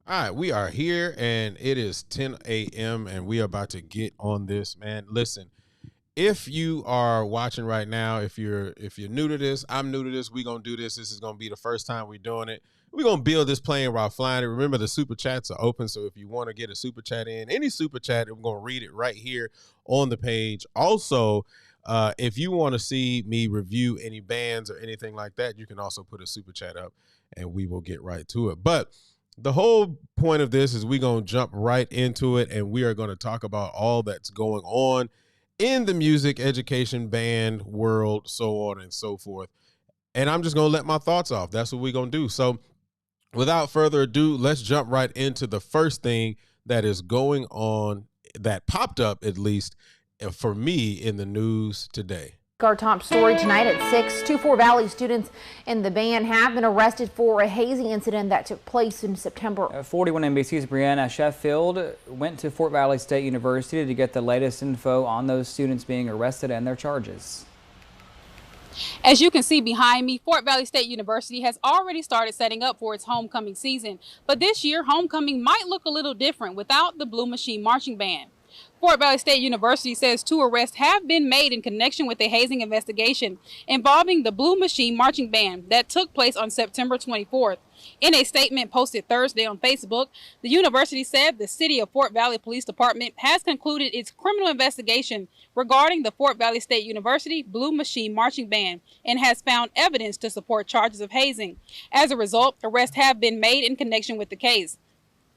All right, we are here and it is 10 a.m. and we are about to get on this, man. Listen, if you are watching right now, if you're new to this, I'm new to this, we're gonna do this. This is gonna be the first time we're doing it. We're gonna build this plane while flying it. Remember, the super chats are open. So if you want to get a super chat in, any super chat, I'm gonna read it right here on the page. Also, if you want to see me review any bands or anything like that, you can also put a super chat up and we will get right to it. But the whole point of this is we're going to jump right into it and we are going to talk about all that's going on in the music, education, band world, so on and so forth. And I'm just going to let my thoughts off. That's what we're going to do. So without further ado, let's jump right into the first thing that is going on that popped up, at least for me, in the news today. Our top story tonight at 6, two Fort Valley students in the band have been arrested for a hazing incident that took place in September. 41 NBC's Brianna Sheffield went to Fort Valley State University to get the latest info on those students being arrested and their charges. As you can see behind me, Fort Valley State University has already started setting up for its homecoming season. But this year, homecoming might look a little different without the Blue Machine Marching Band. Fort Valley State University says 2 arrests have been made in connection with a hazing investigation involving the Blue Machine Marching Band that took place on September 24th. In a statement posted Thursday on Facebook, the university said the City of Fort Valley Police Department has concluded its criminal investigation regarding the Fort Valley State University Blue Machine Marching Band and has found evidence to support charges of hazing. As a result, arrests have been made in connection with the case.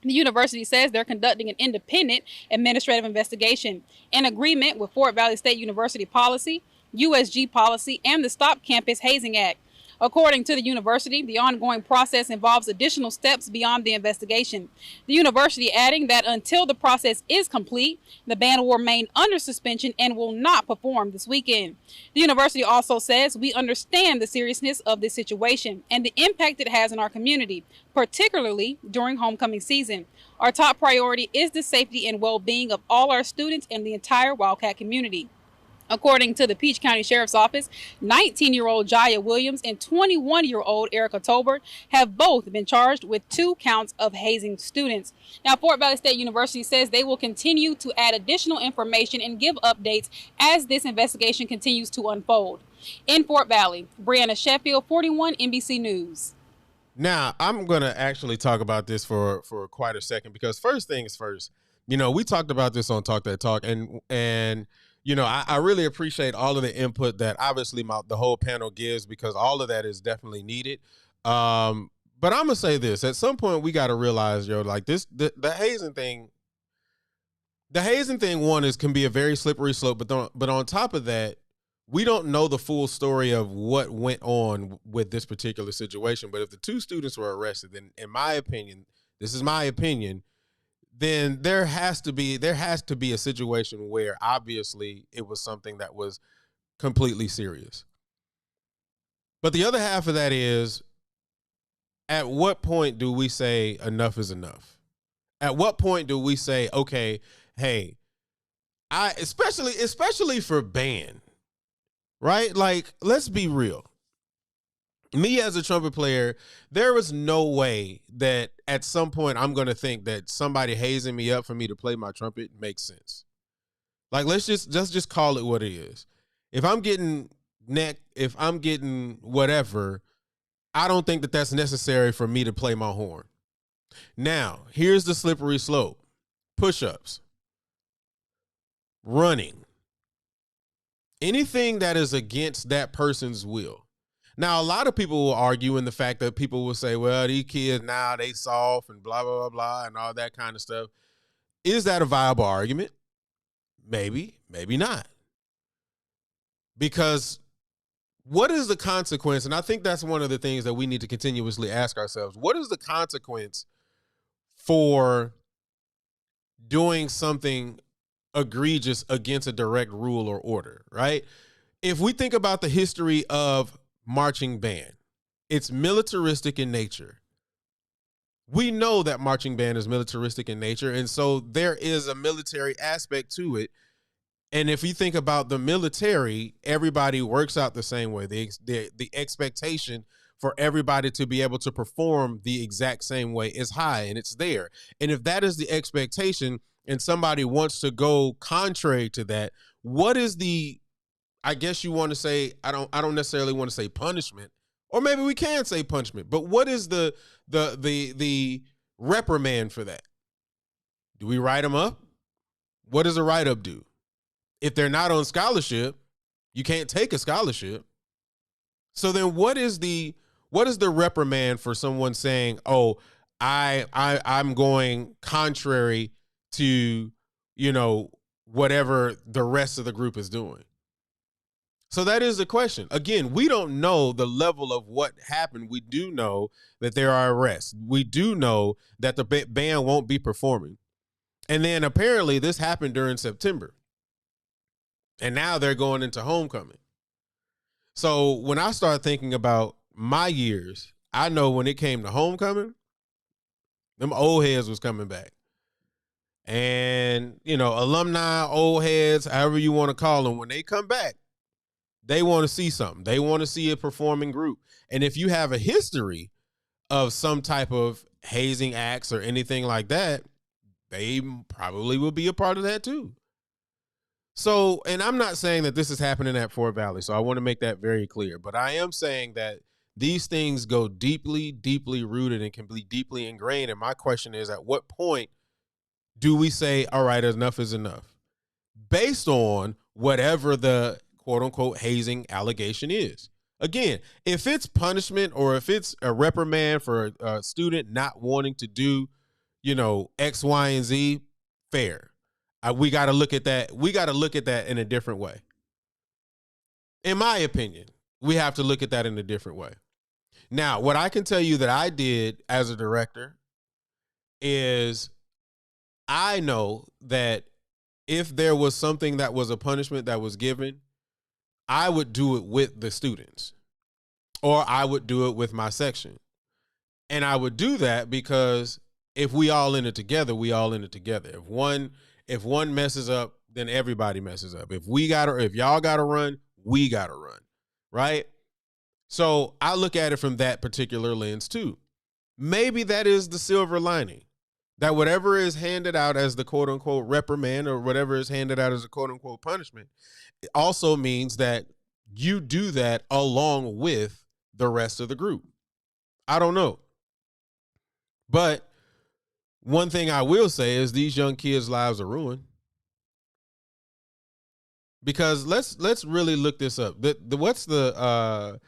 The university says they're conducting an independent administrative investigation in agreement with Fort Valley State University policy, USG policy, and the Stop Campus Hazing Act. According to the university, the ongoing process involves additional steps beyond the investigation. The university adding that until the process is complete, the band will remain under suspension and will not perform this weekend. The university also says we understand the seriousness of this situation and the impact it has on our community, particularly during homecoming season. Our top priority is the safety and well-being of all our students and the entire Wildcat community. According to the Peach County Sheriff's Office, 19-year-old Jaya Williams and 21-year-old Erica Tolbert have both been charged with 2 counts of hazing students. Now, Fort Valley State University says they will continue to add additional information and give updates as this investigation continues to unfold. In Fort Valley, Brianna Sheffield, 41 NBC News. Now, I'm going to actually talk about this for quite a second because first things first, we talked about this on Talk That Talk and I really appreciate all of the input that obviously the whole panel gives because all of that is definitely needed. But I'm going to say this. At some point, we got to realize, like the hazing thing, one can be a very slippery slope. But on top of that, we don't know the full story of what went on with this particular situation. But if the 2 students were arrested, then in my opinion, this is my opinion, then there has to be a situation where obviously it was something that was completely serious. But the other half of that is, at what point do we say enough is enough? At what point do we say, okay, hey, especially for band, right? Like, let's be real. Me as a trumpet player, there was no way that at some point I'm going to think that somebody hazing me up for me to play my trumpet makes sense. Like, let's just call it what it is. If I'm getting if I'm getting whatever, I don't think that that's necessary for me to play my horn. Now, here's the slippery slope. Push-ups, running, anything that is against that person's will. Now, a lot of people will argue in the fact that people will say, well, these kids now, they soft and blah, blah, blah, blah, and all that kind of stuff. Is that a viable argument? Maybe, maybe not. Because what is the consequence? And I think that's one of the things that we need to continuously ask ourselves. What is the consequence for doing something egregious against a direct rule or order, right? If we think about the history of marching band, it's militaristic in nature. We know that marching band is militaristic in nature, and so there is a military aspect to it. And if you think about the military, everybody works out the same way. The expectation for everybody to be able to perform the exact same way is high, and it's there. And if that is the expectation and somebody wants to go contrary to that, what is the, I guess you want to say, I don't necessarily want to say punishment, or maybe we can say punishment, but what is the reprimand for that? Do we write them up? What does a write-up do? If they're not on scholarship, you can't take a scholarship. So then what is the reprimand for someone saying, oh, I'm going contrary to, whatever the rest of the group is doing? So that is the question. Again, we don't know the level of what happened. We do know that there are arrests. We do know that the band won't be performing. And then apparently this happened during September. And now they're going into homecoming. So when I start thinking about my years, I know when it came to homecoming, them old heads was coming back. And, alumni, old heads, however you want to call them, when they come back, they want to see something. They want to see a performing group. And if you have a history of some type of hazing acts or anything like that, they probably will be a part of that too. So, and I'm not saying that this is happening at Fort Valley, so I want to make that very clear. But I am saying that these things go deeply, deeply rooted and can be deeply ingrained. And my question is, at what point do we say, all right, enough is enough, based on whatever the quote unquote hazing allegation is? Again, if it's punishment or if it's a reprimand for a student not wanting to do, X, Y, and Z, fair. We got to look at that. We got to look at that in a different way. In my opinion, we have to look at that in a different way. Now, what I can tell you that I did as a director is I know that if there was something that was a punishment that was given, I would do it with the students, or I would do it with my section. And I would do that because if we all in it together, we all in it together. If one messes up, then everybody messes up. If y'all got to run, we got to run, right? So I look at it from that particular lens too. Maybe that is the silver lining, that whatever is handed out as the quote unquote reprimand or whatever is handed out as a quote unquote punishment, it also means that you do that along with the rest of the group. I don't know. But one thing I will say is these young kids' lives are ruined. Because let's really look this up. What's the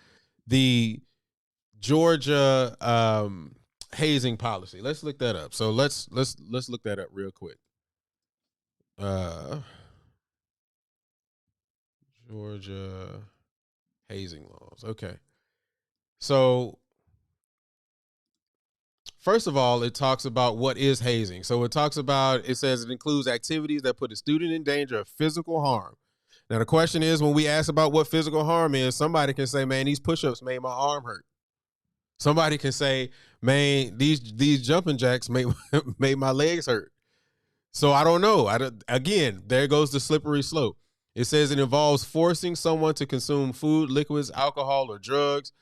Georgia hazing policy? Let's look that up. So let's look that up real quick. Georgia hazing laws. Okay. So first of all, it talks about what is hazing. So it says it includes activities that put a student in danger of physical harm. Now, the question is, when we ask about what physical harm is, somebody can say, man, these push-ups made my arm hurt. Somebody can say, man, these jumping jacks made my legs hurt. So I don't know. Again, there goes the slippery slope. It says it involves forcing someone to consume food, liquids, alcohol, or drugs,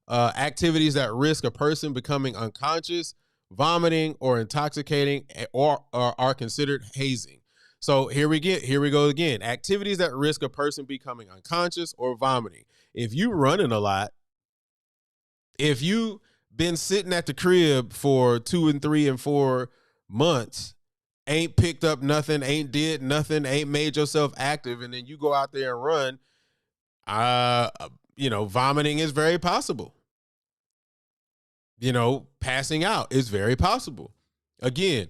activities that risk a person becoming unconscious, vomiting, or intoxicating, or are considered hazing. So here we go again. Activities that risk a person becoming unconscious or vomiting. If you running a lot, if you been sitting at the crib for 2 and 3 and 4 months, ain't picked up nothing, ain't did nothing, ain't made yourself active, and then you go out there and run, vomiting is very possible. Passing out is very possible. Again,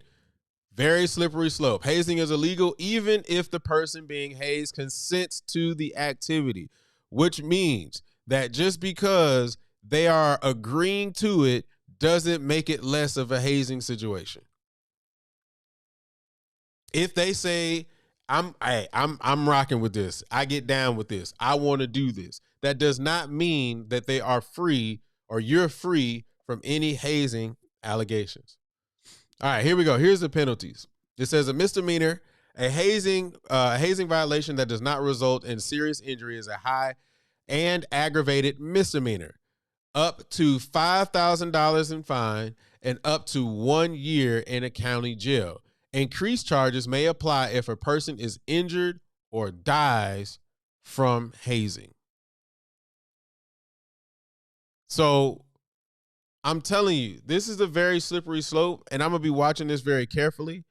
very slippery slope. Hazing is illegal even if the person being hazed consents to the activity, which means that just because they are agreeing to it doesn't make it less of a hazing situation. If they say, I'm rocking with this, I get down with this, I want to do this, that does not mean that they are free or you're free from any hazing allegations. All right, here we go. Here's the penalties. It says a misdemeanor, a hazing violation that does not result in serious injury is a high and aggravated misdemeanor. up to $5,000 in fine, and up to 1 year in a county jail. Increased charges may apply if a person is injured or dies from hazing. So I'm telling you, this is a very slippery slope, and I'm going to be watching this very carefully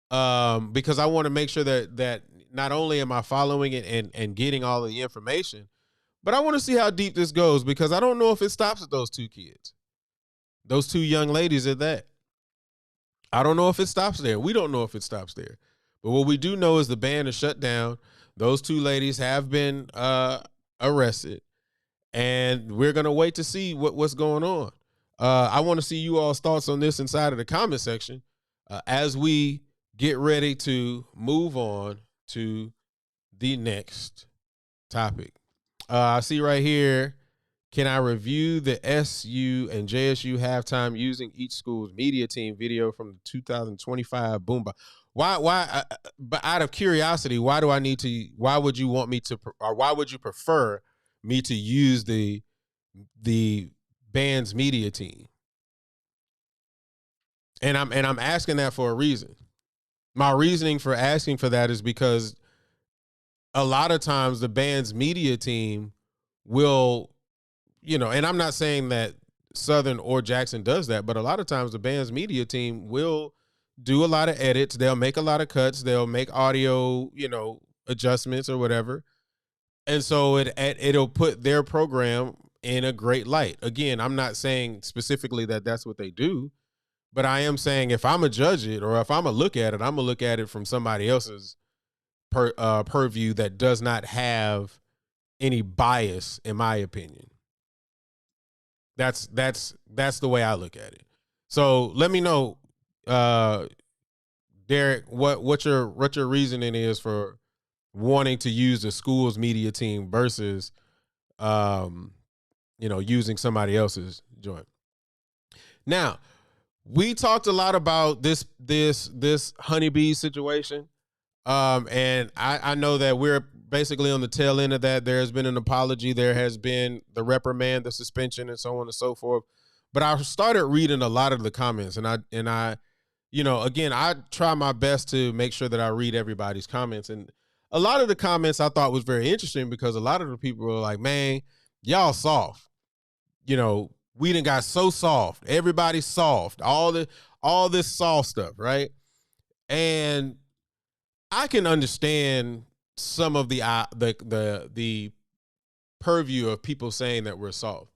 because I want to make sure that not only am I following it and getting all of the information, but I want to see how deep this goes, because I don't know if it stops at those 2 kids, those 2 young ladies at that. I don't know if it stops there. We don't know if it stops there. But what we do know is the band is shut down. Those 2 ladies have been arrested, and we're going to wait to see what's going on. I want to see you all's thoughts on this inside of the comment section as we get ready to move on to the next topic. I see right here, can I review the SU and JSU halftime using each school's media team video from the 2025 Boomba? Why, but out of curiosity, why would you want me to, or why would you prefer me to use the band's media team? And I'm asking that for a reason. My reasoning for asking for that is because a lot of times the band's media team will, and I'm not saying that Southern or Jackson does that, but a lot of times the band's media team will do a lot of edits. They'll make a lot of cuts. They'll make audio, adjustments or whatever. And so it'll put their program in a great light. Again, I'm not saying specifically that that's what they do, but I am saying if I'm a judge it, or if I'm a look at it, I'm gonna look at it from somebody else's purview that does not have any bias, in my opinion. That's the way I look at it. So let me know, Derek, what your reasoning is for wanting to use the school's media team versus using somebody else's joint. Now, we talked a lot about this honeybee situation. And I know that we're basically on the tail end of that. There has been an apology. There has been the reprimand, the suspension, and so on and so forth. But I started reading a lot of the comments, and I again, I try my best to make sure that I read everybody's comments. And a lot of the comments I thought was very interesting, because a lot of the people were like, man, y'all soft. We done got so soft. Everybody's soft. All this soft stuff, right? And I can understand some of the purview of people saying that we're soft,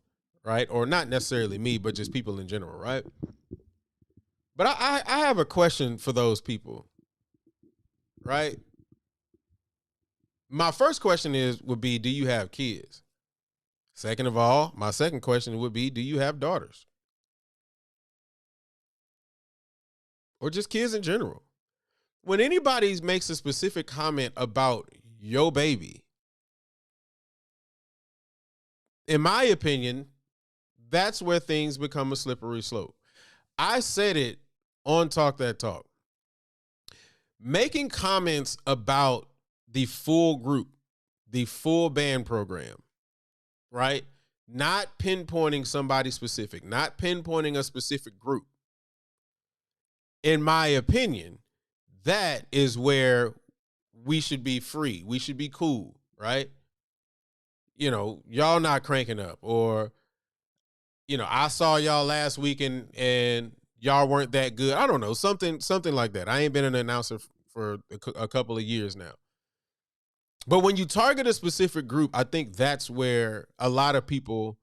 right? Or not necessarily me, but just people in general, right? But I have a question for those people, right? My first question would be, do you have kids? Second of all, my second question would be, do you have daughters? Or just kids in general? When anybody makes a specific comment about your baby, in my opinion, that's where things become a slippery slope. I said it on Talk That Talk. Making comments about the full group, the full band program, right? Not pinpointing somebody specific, not pinpointing a specific group. In my opinion, that is where we should be free. We should be cool, right? Y'all not cranking up, or, I saw y'all last week and y'all weren't that good. I don't know, something like that. I ain't been an announcer for a couple of years now. But when you target a specific group, I think that's where a lot of people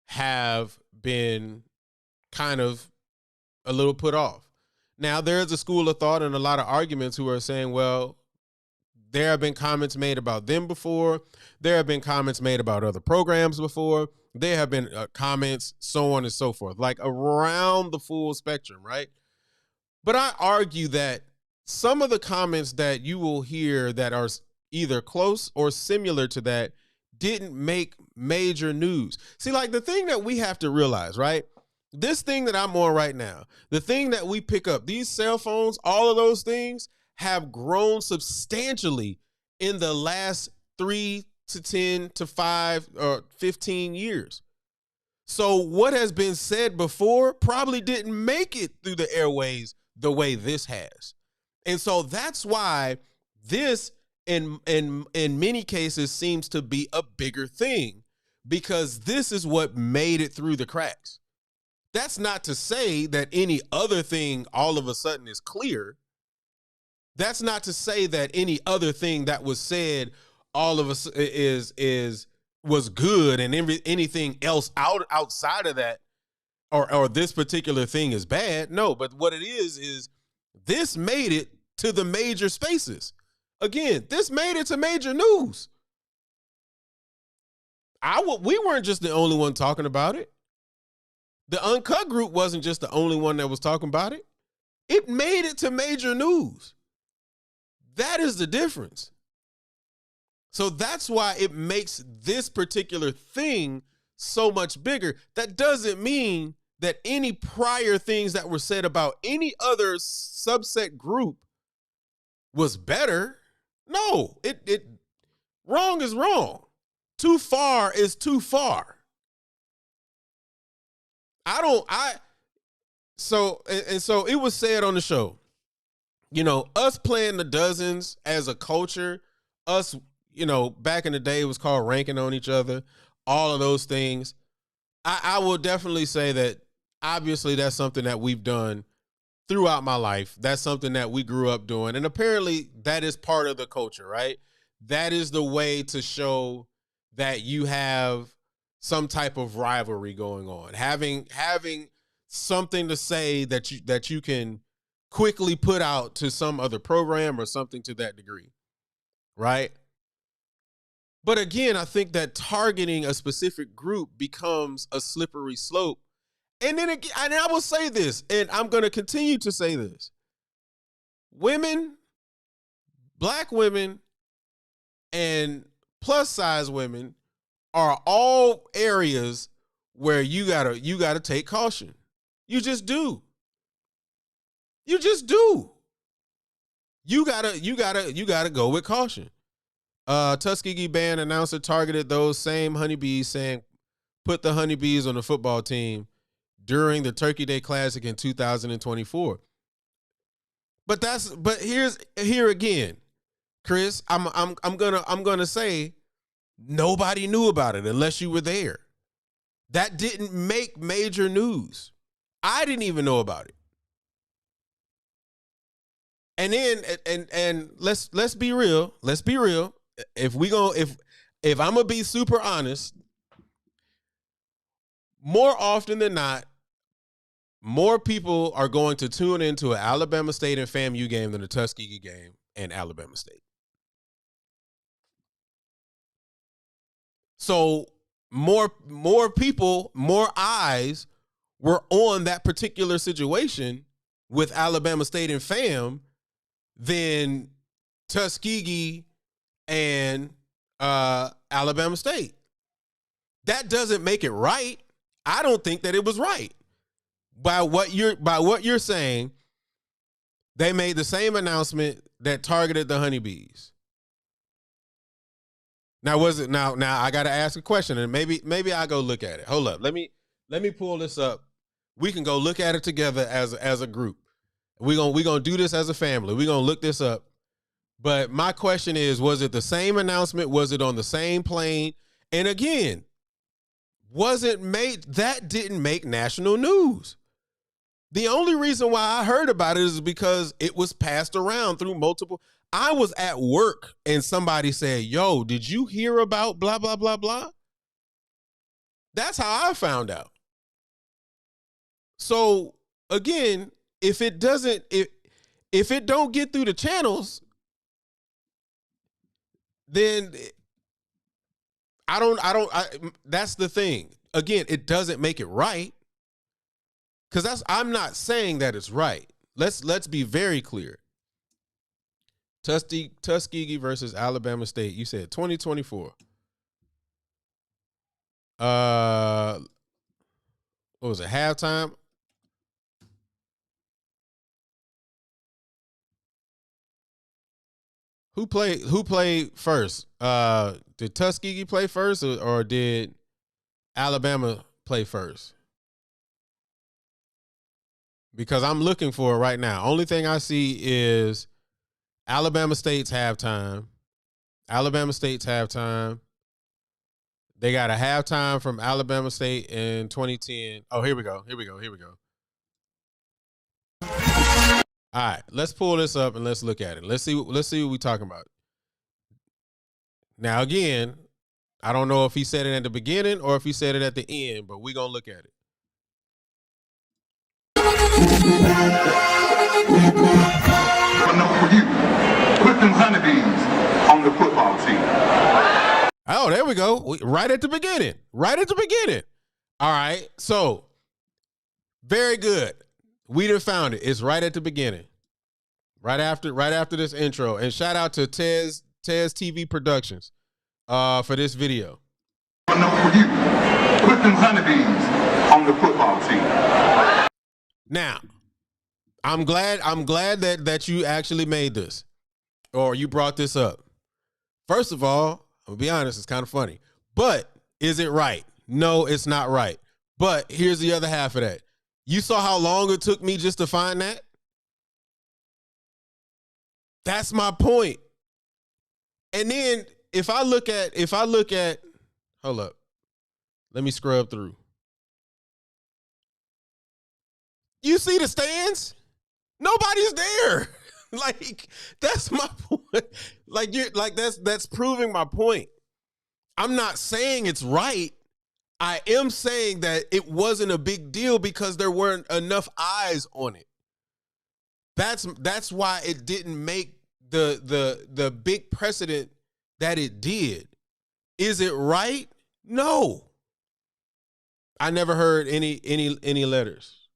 have been kind of a little put off. Now, there's a school of thought and a lot of arguments who are saying, well, there have been comments made about them before. There have been comments made about other programs before. There have been comments, so on and so forth, like around the full spectrum, right? But I argue that some of the comments that you will hear that are either close or similar to that didn't make major news. See, like the thing that we have to realize, right? This thing that I'm on right now, the thing that we pick up, these cell phones, all of those things have grown substantially in the last 3 to 10 to 5 or 15 years. So what has been said before probably didn't make it through the airways the way this has. And so that's why this in many cases seems to be a bigger thing, because this is what made it through the cracks. That's not to say that any other thing all of a sudden is clear. That's not to say that any other thing that was said all of us was good, and anything else outside of that or this particular thing is bad. No, but what it is this made it to the major spaces. Again, this made it to major news. We weren't just the only one talking about it. The Uncut group wasn't just the only one that was talking about it. It made it to major news. That is the difference. So that's why it makes this particular thing so much bigger. That doesn't mean that any prior things that were said about any other subset group was better. No, it wrong is wrong. Too far is too far. So it was said on the show, us playing the dozens as a culture, us, back in the day it was called ranking on each other, all of those things. I will definitely say that obviously that's something that we've done throughout my life. That's something that we grew up doing. And apparently that is part of the culture, right? That is the way to show that you have some type of rivalry going on. Having something to say that you can quickly put out to some other program or something to that degree, right? But again, I think that targeting a specific group becomes a slippery slope. And then again, and I will say this, and I'm going to continue to say this. Women, black women, and plus size women are all areas where you gotta take caution. You just do. You just do. You gotta go with caution. Tuskegee band announcer targeted those same honeybees, saying put the honeybees on the football team during the Turkey Day Classic in 2024. But here again, Chris, I'm gonna say nobody knew about it unless you were there. That didn't make major news. I didn't even know about it. And then and let's be real. Let's be real. If I'm gonna be super honest, more often than not, more people are going to tune into an Alabama State and FAMU game than a Tuskegee game and Alabama State. So more people, more eyes were on that particular situation with Alabama State and FAM than Tuskegee and Alabama State. That doesn't make it right. I don't think that it was right. By what you're saying, they made the same announcement that targeted the honeybees. Now now I gotta ask a question, and maybe I go look at it. Hold up. Let me pull this up. We can go look at it together as a group. We're gonna do this as a family. We're gonna look this up. But my question is, was it the same announcement? Was it on the same plane? And again, that didn't make national news. The only reason why I heard about it is because it was passed around through multiple. I was at work and somebody said, yo, did you hear about blah, blah, blah, blah? That's how I found out. So again, if it don't get through the channels, then that's the thing. Again, it doesn't make it right. Because I'm not saying that it's right. Let's be very clear. Tuskegee versus Alabama State. You said 2024. What was it? Halftime? Who played first? Did Tuskegee play first or did Alabama play first? Because I'm looking for it right now. Only thing I see is Alabama State's halftime. Alabama State's halftime. They got a halftime from Alabama State in 2010. Oh, here we go. All right, let's pull this up and let's look at it. Let's see what we're talking about. Now, again, I don't know if he said it at the beginning or if he said it at the end, but we're going to look at it. Number for you, put them honeybees on the football team. Oh, there we go. Right at the beginning. All right, so very good. We done found it. It's right at the beginning. Right after this intro. And shout out to Tez TV Productions for this video. Number for you, put them honeybees on the football team. Now, I'm glad that you actually made this, or you brought this up. First of all, I'm gonna be honest, it's kind of funny. But is it right? No, it's not right. But here's the other half of that. You saw how long it took me just to find that? That's my point. And then if I look at, hold up, let me scrub through. You see the stands? Nobody's there. Like, that's my point. That's proving my point. I'm not saying it's right. I am saying that it wasn't a big deal because there weren't enough eyes on it. That's why it didn't make the big precedent that it did. Is it right? No. I never heard any letters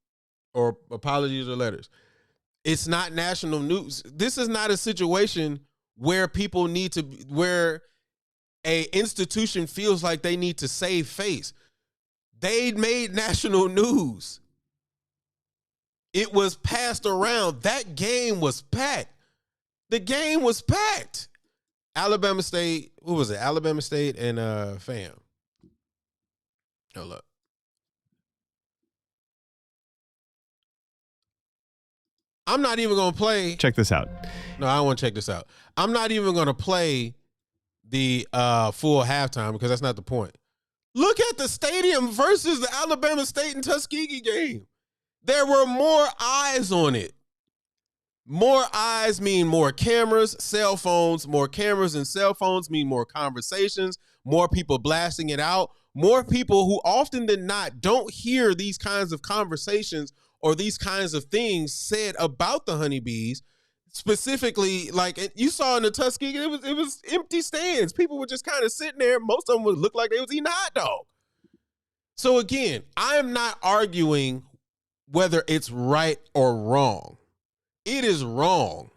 or apologies or letters. It's not national news. This is not a situation where people where a institution feels like they need to save face. They made national news. It was passed around. That game was packed. The game was packed. Alabama State, what was it? Alabama State and FAM. Hold up. I'm not even going to play. Check this out. No, I don't want to check this out. I'm not even going to play the full halftime because that's not the point. Look at the stadium versus the Alabama State and Tuskegee game. There were more eyes on it. More eyes mean more cameras, cell phones. More cameras and cell phones mean more conversations, more people blasting it out, more people who often than not don't hear these kinds of conversations or these kinds of things said about the honeybees. Specifically, like you saw in the Tuskegee, it was empty stands. People were just kind of sitting there. Most of them would look like they was eating a hot dog. So again, I am not arguing whether it's right or wrong. It is wrong.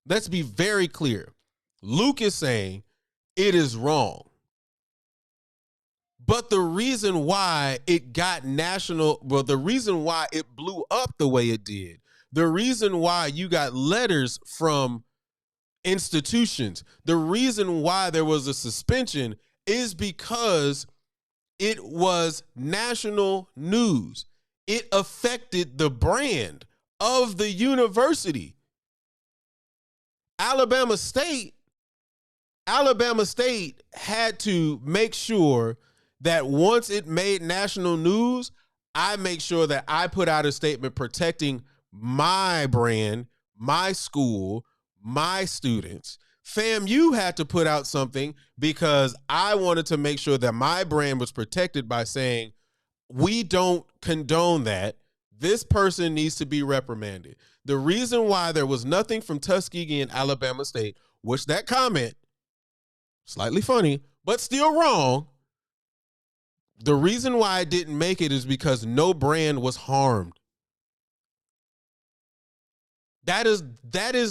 Let's be very clear. Luke is saying it is wrong. But the reason why it got the reason why it blew up the way it did, the reason why you got letters from institutions, the reason why there was a suspension is because it was national news. It affected the brand of the university. Alabama State had to make sure that once it made national news, I make sure that I put out a statement protecting my brand, my school, my students. FAMU had to put out something because I wanted to make sure that my brand was protected by saying, we don't condone that. This person needs to be reprimanded. The reason why there was nothing from Tuskegee and Alabama State, which that comment, slightly funny, but still wrong. The reason why I didn't make it is because no brand was harmed. That is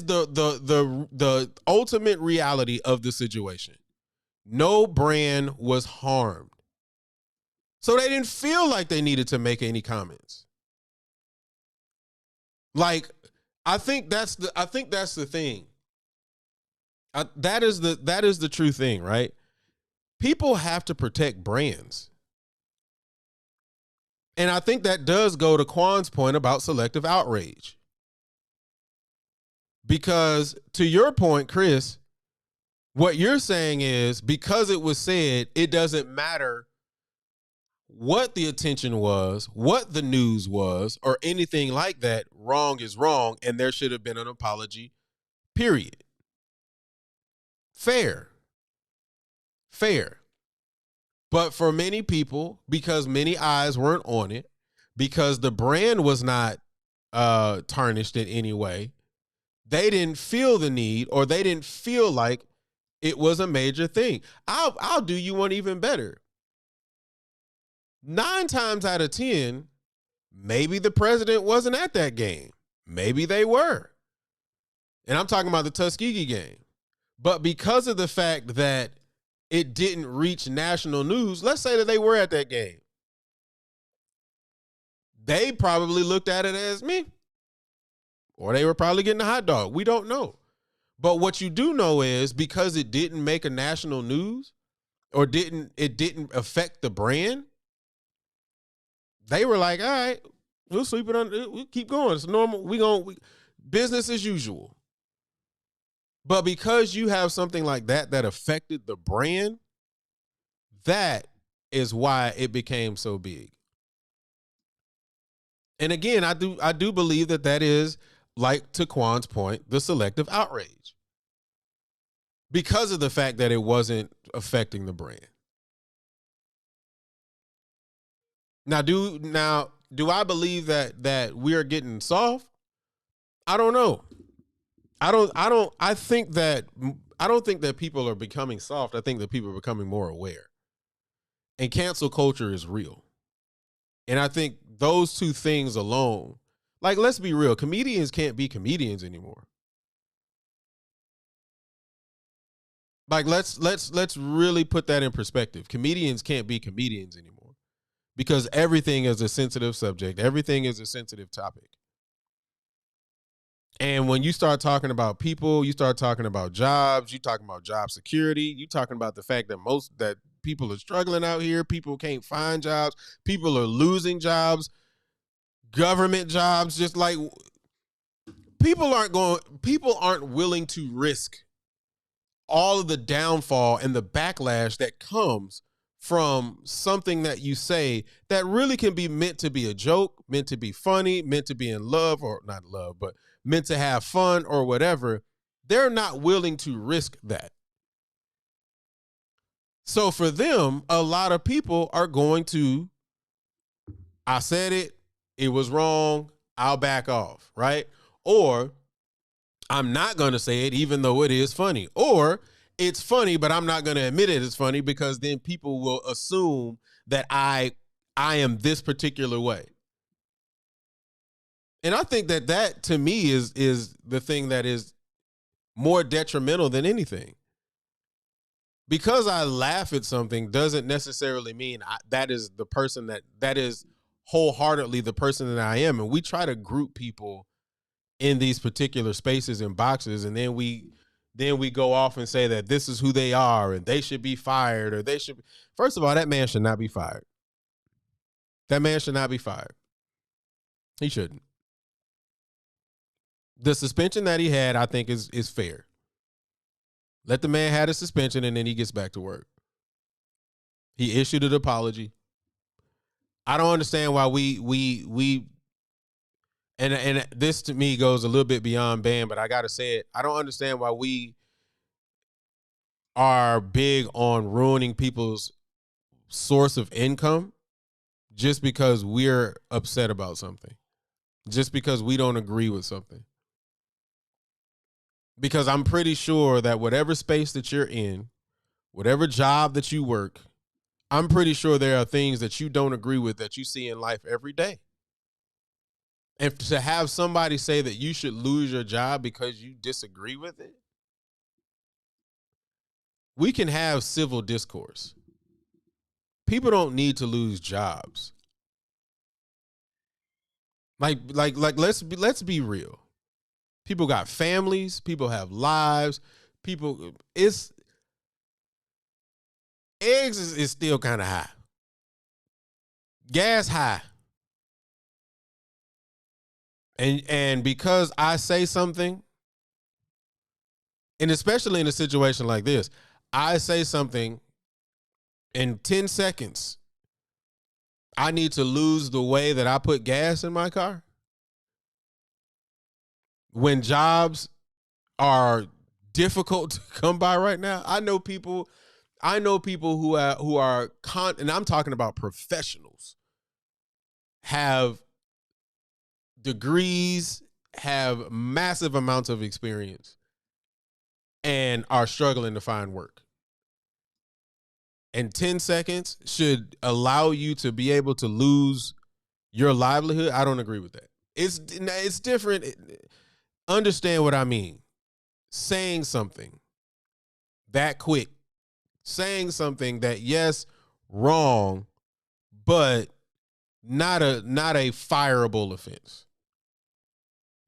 the ultimate reality of the situation. No brand was harmed. So they didn't feel like they needed to make any comments. Like, I think that's the thing. That is the true thing, right? People have to protect brands. And I think that does go to Quan's point about selective outrage. Because to your point, Chris, what you're saying is because it was said, it doesn't matter what the attention was, what the news was, or anything like that. Wrong is wrong, and there should have been an apology, period. Fair. But for many people, because many eyes weren't on it, because the brand was not tarnished in any way, they didn't feel the need, or they didn't feel like it was a major thing. I'll do you one even better. 9 times out of 10, maybe the president wasn't at that game. Maybe they were. And I'm talking about the Tuskegee game. But because of the fact that it didn't reach national news, let's say that they were at that game, they probably looked at it as me. Or they were probably getting a hot dog. We don't know. But what you do know is because it didn't make a national news, or it didn't affect the brand, they were like, all right, we'll sweep it under, we'll keep going. It's normal. Business as usual. But because you have something like that affected the brand, that is why it became so big. And again, I do believe that is, like to Quan's point, the selective outrage. Because of the fact that it wasn't affecting the brand. Now, do I believe that we are getting soft? I don't know. I don't think that people are becoming soft. I think that people are becoming more aware. And cancel culture is real. And I think those two things alone, like, let's be real, comedians can't be comedians anymore. Like, let's really put that in perspective. Comedians can't be comedians anymore because everything is a sensitive subject. Everything is a sensitive topic. And when you start talking about people, you start talking about jobs, you talking about job security, you talking about the fact that people are struggling out here, people can't find jobs, people are losing jobs, government jobs, just like people aren't willing to risk all of the downfall and the backlash that comes from something that you say that really can be meant to be a joke, meant to be funny, meant to be in love, or not love, but meant to have fun or whatever. They're not willing to risk that. So for them, a lot of people are going to, I said it was wrong, I'll back off, right? Or I'm not going to say it even though it is funny. Or it's funny, but I'm not going to admit it is funny because then people will assume that I am this particular way. And I think that to me is the thing that is more detrimental than anything. Because I laugh at something doesn't necessarily mean that is the person that is wholeheartedly the person that I am. And we try to group people in these particular spaces and boxes, and then we go off and say that this is who they are and they should be fired, or they should be. First of all, that man should not be fired. That man should not be fired. He shouldn't. The suspension that he had, I think, is fair. Let the man have a suspension and then he gets back to work. He issued an apology. I don't understand why we and this to me goes a little bit beyond ban, but I got to say it. I don't understand why we are big on ruining people's source of income just because we're upset about something, just because we don't agree with something. Because I'm pretty sure that whatever space that you're in, whatever job that you work, I'm pretty sure there are things that you don't agree with that you see in life every day. And to have somebody say that you should lose your job because you disagree with it, we can have civil discourse. People don't need to lose jobs. Like let's be real. People got families, people have lives, eggs is still kind of high. Gas high. And because I say something, and especially in a situation like this, I say something in 10 seconds, I need to lose the way that I put gas in my car. When jobs are difficult to come by right now, I know people who are and I'm talking about professionals, have degrees, have massive amounts of experience, and are struggling to find work. And 10 seconds should allow you to be able to lose your livelihood. I don't agree with that. It's different. Understand what I mean. Saying something that quick, saying something that, yes, wrong, but not a fireable offense.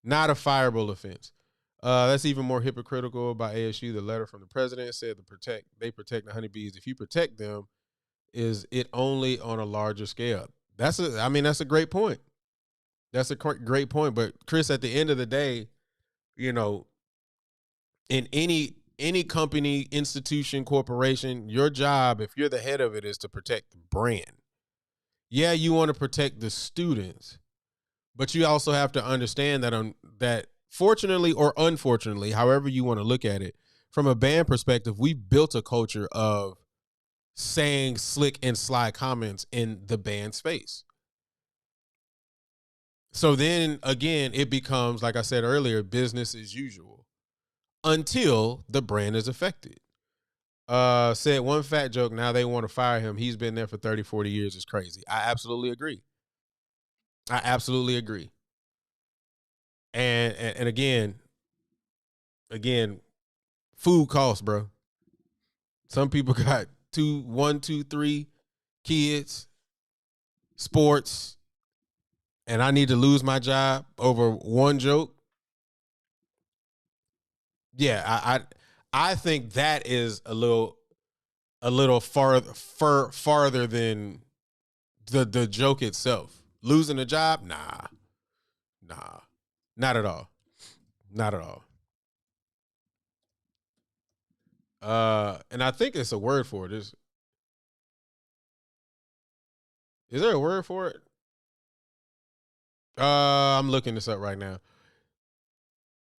Not a fireable offense. That's even more hypocritical by ASU. The letter from the president said they protect the honeybees. If you protect them, is it only on a larger scale? That's a great point. That's a great point. But Chris, at the end of the day, you know, in any company, institution, corporation, your job, if you're the head of it, is to protect the brand. Yeah, you want to protect the students, but you also have to understand that fortunately or unfortunately, however you want to look at it, from a band perspective, we built a culture of saying slick and sly comments in the band space. So then again, it becomes, like I said earlier, business as usual until the brand is affected. Said one fat joke, now they want to fire him. He's been there for 30, 40 years. It's crazy. I absolutely agree. And again, food costs, bro. Some people got 1, 2, 3 kids, sports, and I need to lose my job over one joke. Yeah, I think that is a little farther than the joke itself. Losing a job, nah, not at all, not at all. And I think it's a word for it. Is there a word for it? I'm looking this up right now.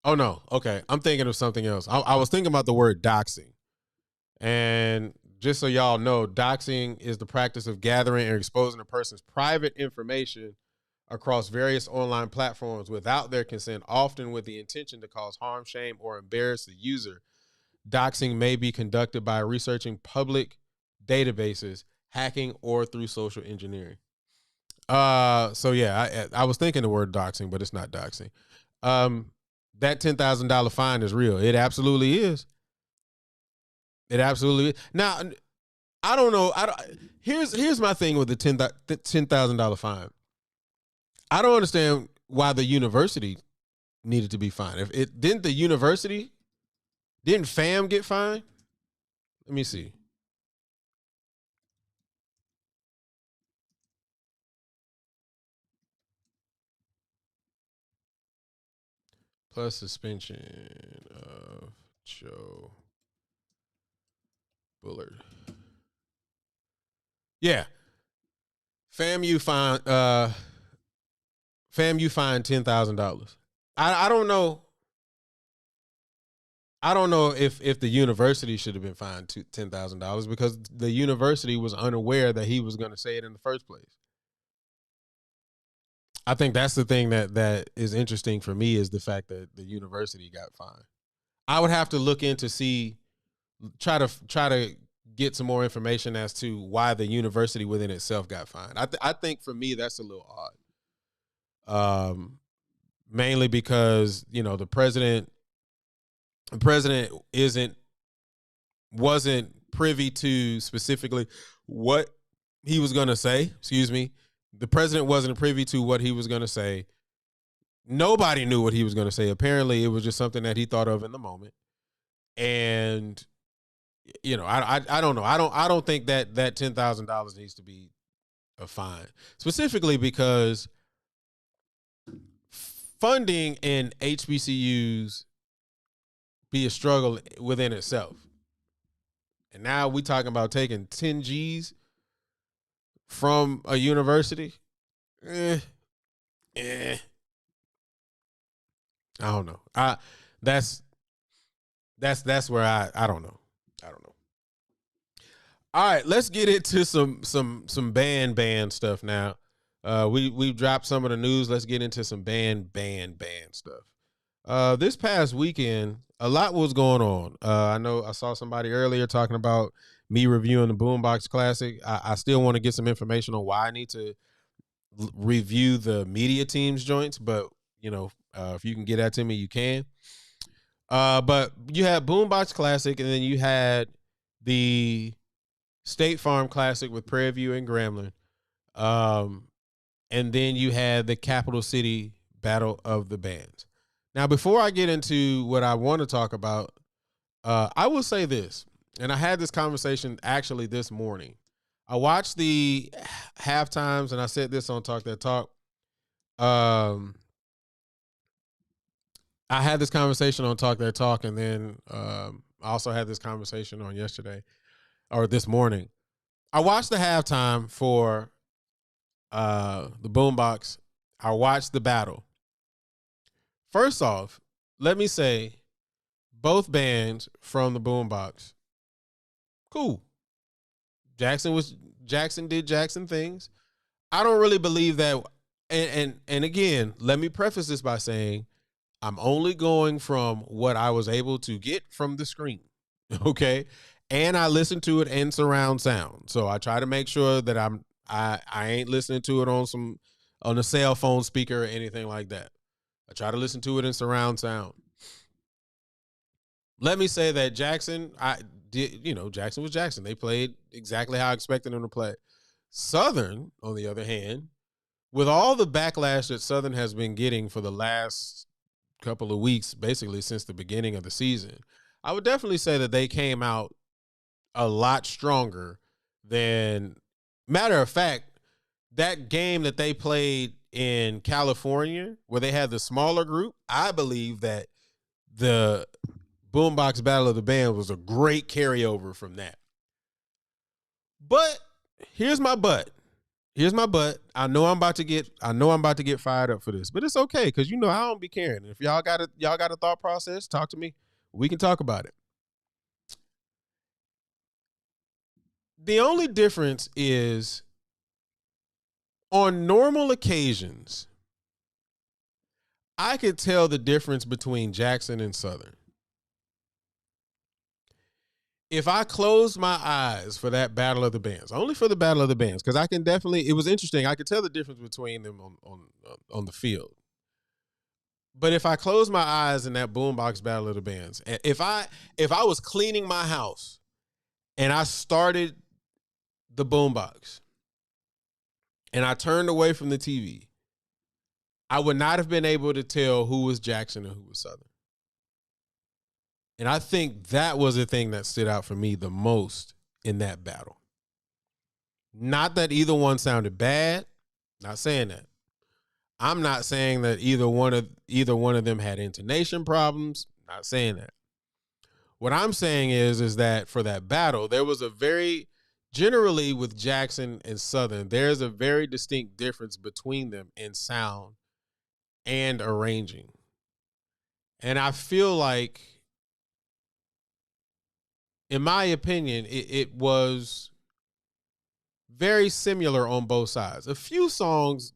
Oh no, okay. I'm thinking of something else. I was thinking about the word doxing. And just so y'all know, doxing is the practice of gathering and exposing a person's private information across various online platforms without their consent, often with the intention to cause harm, shame, or embarrass the user. Doxing may be conducted by researching public databases, hacking, or through social engineering. So yeah, I was thinking the word doxing, but it's not doxing. That $10,000 fine is real. It absolutely is. It absolutely is. Now, I don't know. Here's my thing with the $10,000 fine. I don't understand why the university needed to be fined. If it didn't, the university didn't FAM get fined? Let me see. Plus suspension of Joe Bullard. Yeah. FAMU fined $10,000. I don't know. I don't know if the university should have been fined $10,000 because the university was unaware that he was going to say it in the first place. I think that's the thing that is interesting for me is the fact that the university got fined. I would have to look in to try to get some more information as to why the university within itself got fined. I think for me that's a little odd. Mainly because, you know, the president wasn't privy to specifically what he was going to say. Excuse me. The president wasn't privy to what he was going to say. Nobody knew what he was going to say. Apparently, it was just something that he thought of in the moment. And, you know, I don't know. I don't think that $10,000 needs to be a fine, specifically because funding in HBCUs be a struggle within itself. And now we talking about taking 10 G's from a university. I don't know. That's where I don't know. All right, let's get into some band stuff now. We've dropped some of the news. Let's get into some band stuff. This past weekend, a lot was going on. I know I saw somebody earlier talking about me reviewing the Boombox Classic. I still want to get some information on why I need to review the media team's joints, but if you can get that to me, you can. But you had Boombox Classic, and then you had the State Farm Classic with Prairie View and Grambling. And then you had the Capital City Battle of the Bands. Now, before I get into what I want to talk about, I will say this, and I had this conversation actually this morning. I watched the halftimes, and I said this on Talk That Talk. I had this conversation on Talk That Talk, and then I also had this conversation on this morning. I watched the halftime for the Boombox. I watched the battle. First off, let me say both bands from the Boombox, cool. Jackson did Jackson things. I don't really believe that. And again, let me preface this by saying I'm only going from what I was able to get from the screen. Okay. And I listened to it in surround sound. So I try to make sure that I ain't listening to it on a cell phone speaker or anything like that. I try to listen to it in surround sound. Let me say that Jackson was Jackson. They played exactly how I expected them to play. Southern, on the other hand, with all the backlash that Southern has been getting for the last couple of weeks, basically since the beginning of the season, I would definitely say that they came out a lot stronger than, matter of fact, that game that they played in California where they had the smaller group, I believe that the Boombox Battle of the Band was a great carryover from that. But here's my but. I know I'm about to get fired up for this, but it's okay because I don't be caring. If y'all got a thought process, talk to me. We can talk about it. The only difference is on normal occasions, I could tell the difference between Jackson and Southern. If I closed my eyes for that Battle of the Bands, only for the Battle of the Bands, because it was interesting. I could tell the difference between them on the field. But if I closed my eyes in that Boombox Battle of the Bands, if I was cleaning my house and I started the Boombox and I turned away from the TV, I would not have been able to tell who was Jackson and who was Southern. And I think that was the thing that stood out for me the most in that battle. Not that either one sounded bad. Not saying that. I'm not saying that either one of them had intonation problems. Not saying that. What I'm saying is that for that battle, there was generally with Jackson and Southern, there's a very distinct difference between them in sound and arranging. And I feel like, in my opinion, it was very similar on both sides. A few songs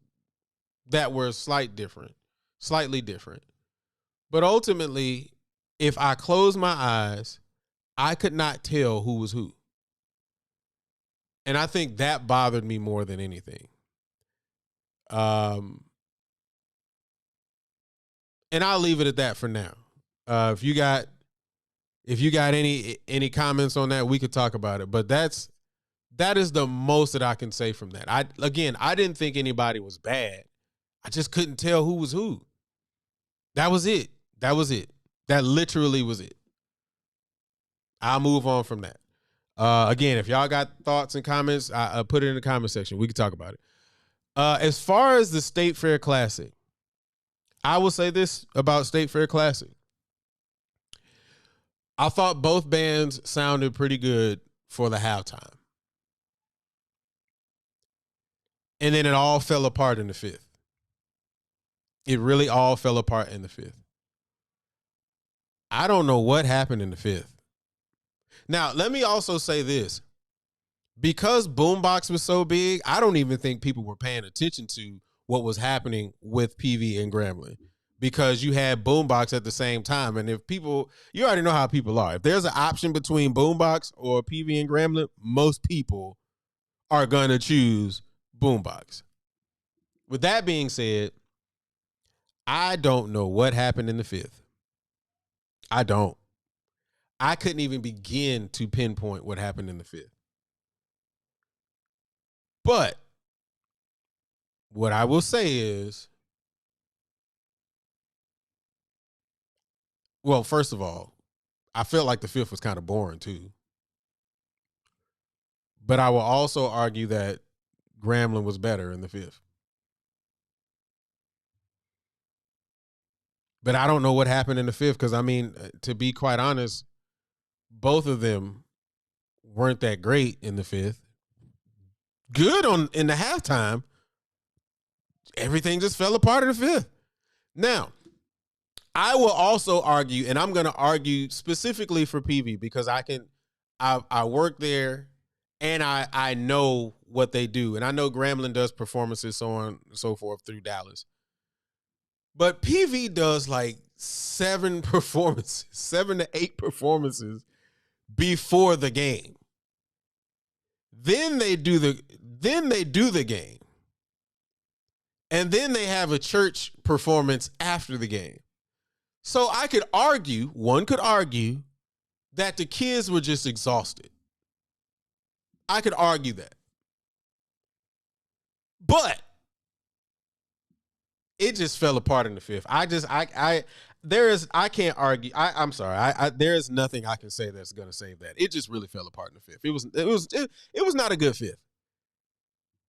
that were slightly different. But ultimately, if I closed my eyes, I could not tell who was who. And I think that bothered me more than anything. And I'll leave it at that for now. If you got any comments on that, we could talk about it. But that is the most that I can say from that. I didn't think anybody was bad. I just couldn't tell who was who. That was it. That literally was it. I'll move on from that. Again, if y'all got thoughts and comments, put it in the comment section. We can talk about it. As far as the State Fair Classic, I will say this about State Fair Classic. I thought both bands sounded pretty good for the halftime. And then it all fell apart in the fifth. It really all fell apart in the fifth. I don't know what happened in the fifth. Now, let me also say this. Because Boombox was so big, I don't even think people were paying attention to what was happening with PV and Grambling. Because you had Boombox at the same time. And if people, you already know how people are. If there's an option between Boombox or PV and Grambling, most people are going to choose Boombox. With that being said, I don't know what happened in the fifth. I don't. I couldn't even begin to pinpoint what happened in the fifth. But what I will say is, well, first of all, I felt like the fifth was kind of boring too. But I will also argue that Grambling was better in the fifth. But I don't know what happened in the fifth because, I mean, to be quite honest, both of them weren't that great in the fifth. Good in the halftime. Everything just fell apart in the fifth. Now, I will also argue, and I'm going to argue specifically for PV because I work there and I know what they do. And I know Grambling does performances, so on and so forth through Dallas. But PV does like 7 to 8 performances before the game. Then they do the game. And then they have a church performance after the game. So one could argue that the kids were just exhausted. I could argue that. But it just fell apart in the fifth. I can't argue. I'm sorry. There is nothing I can say that's going to save that. It just really fell apart in the fifth. It was not a good fifth.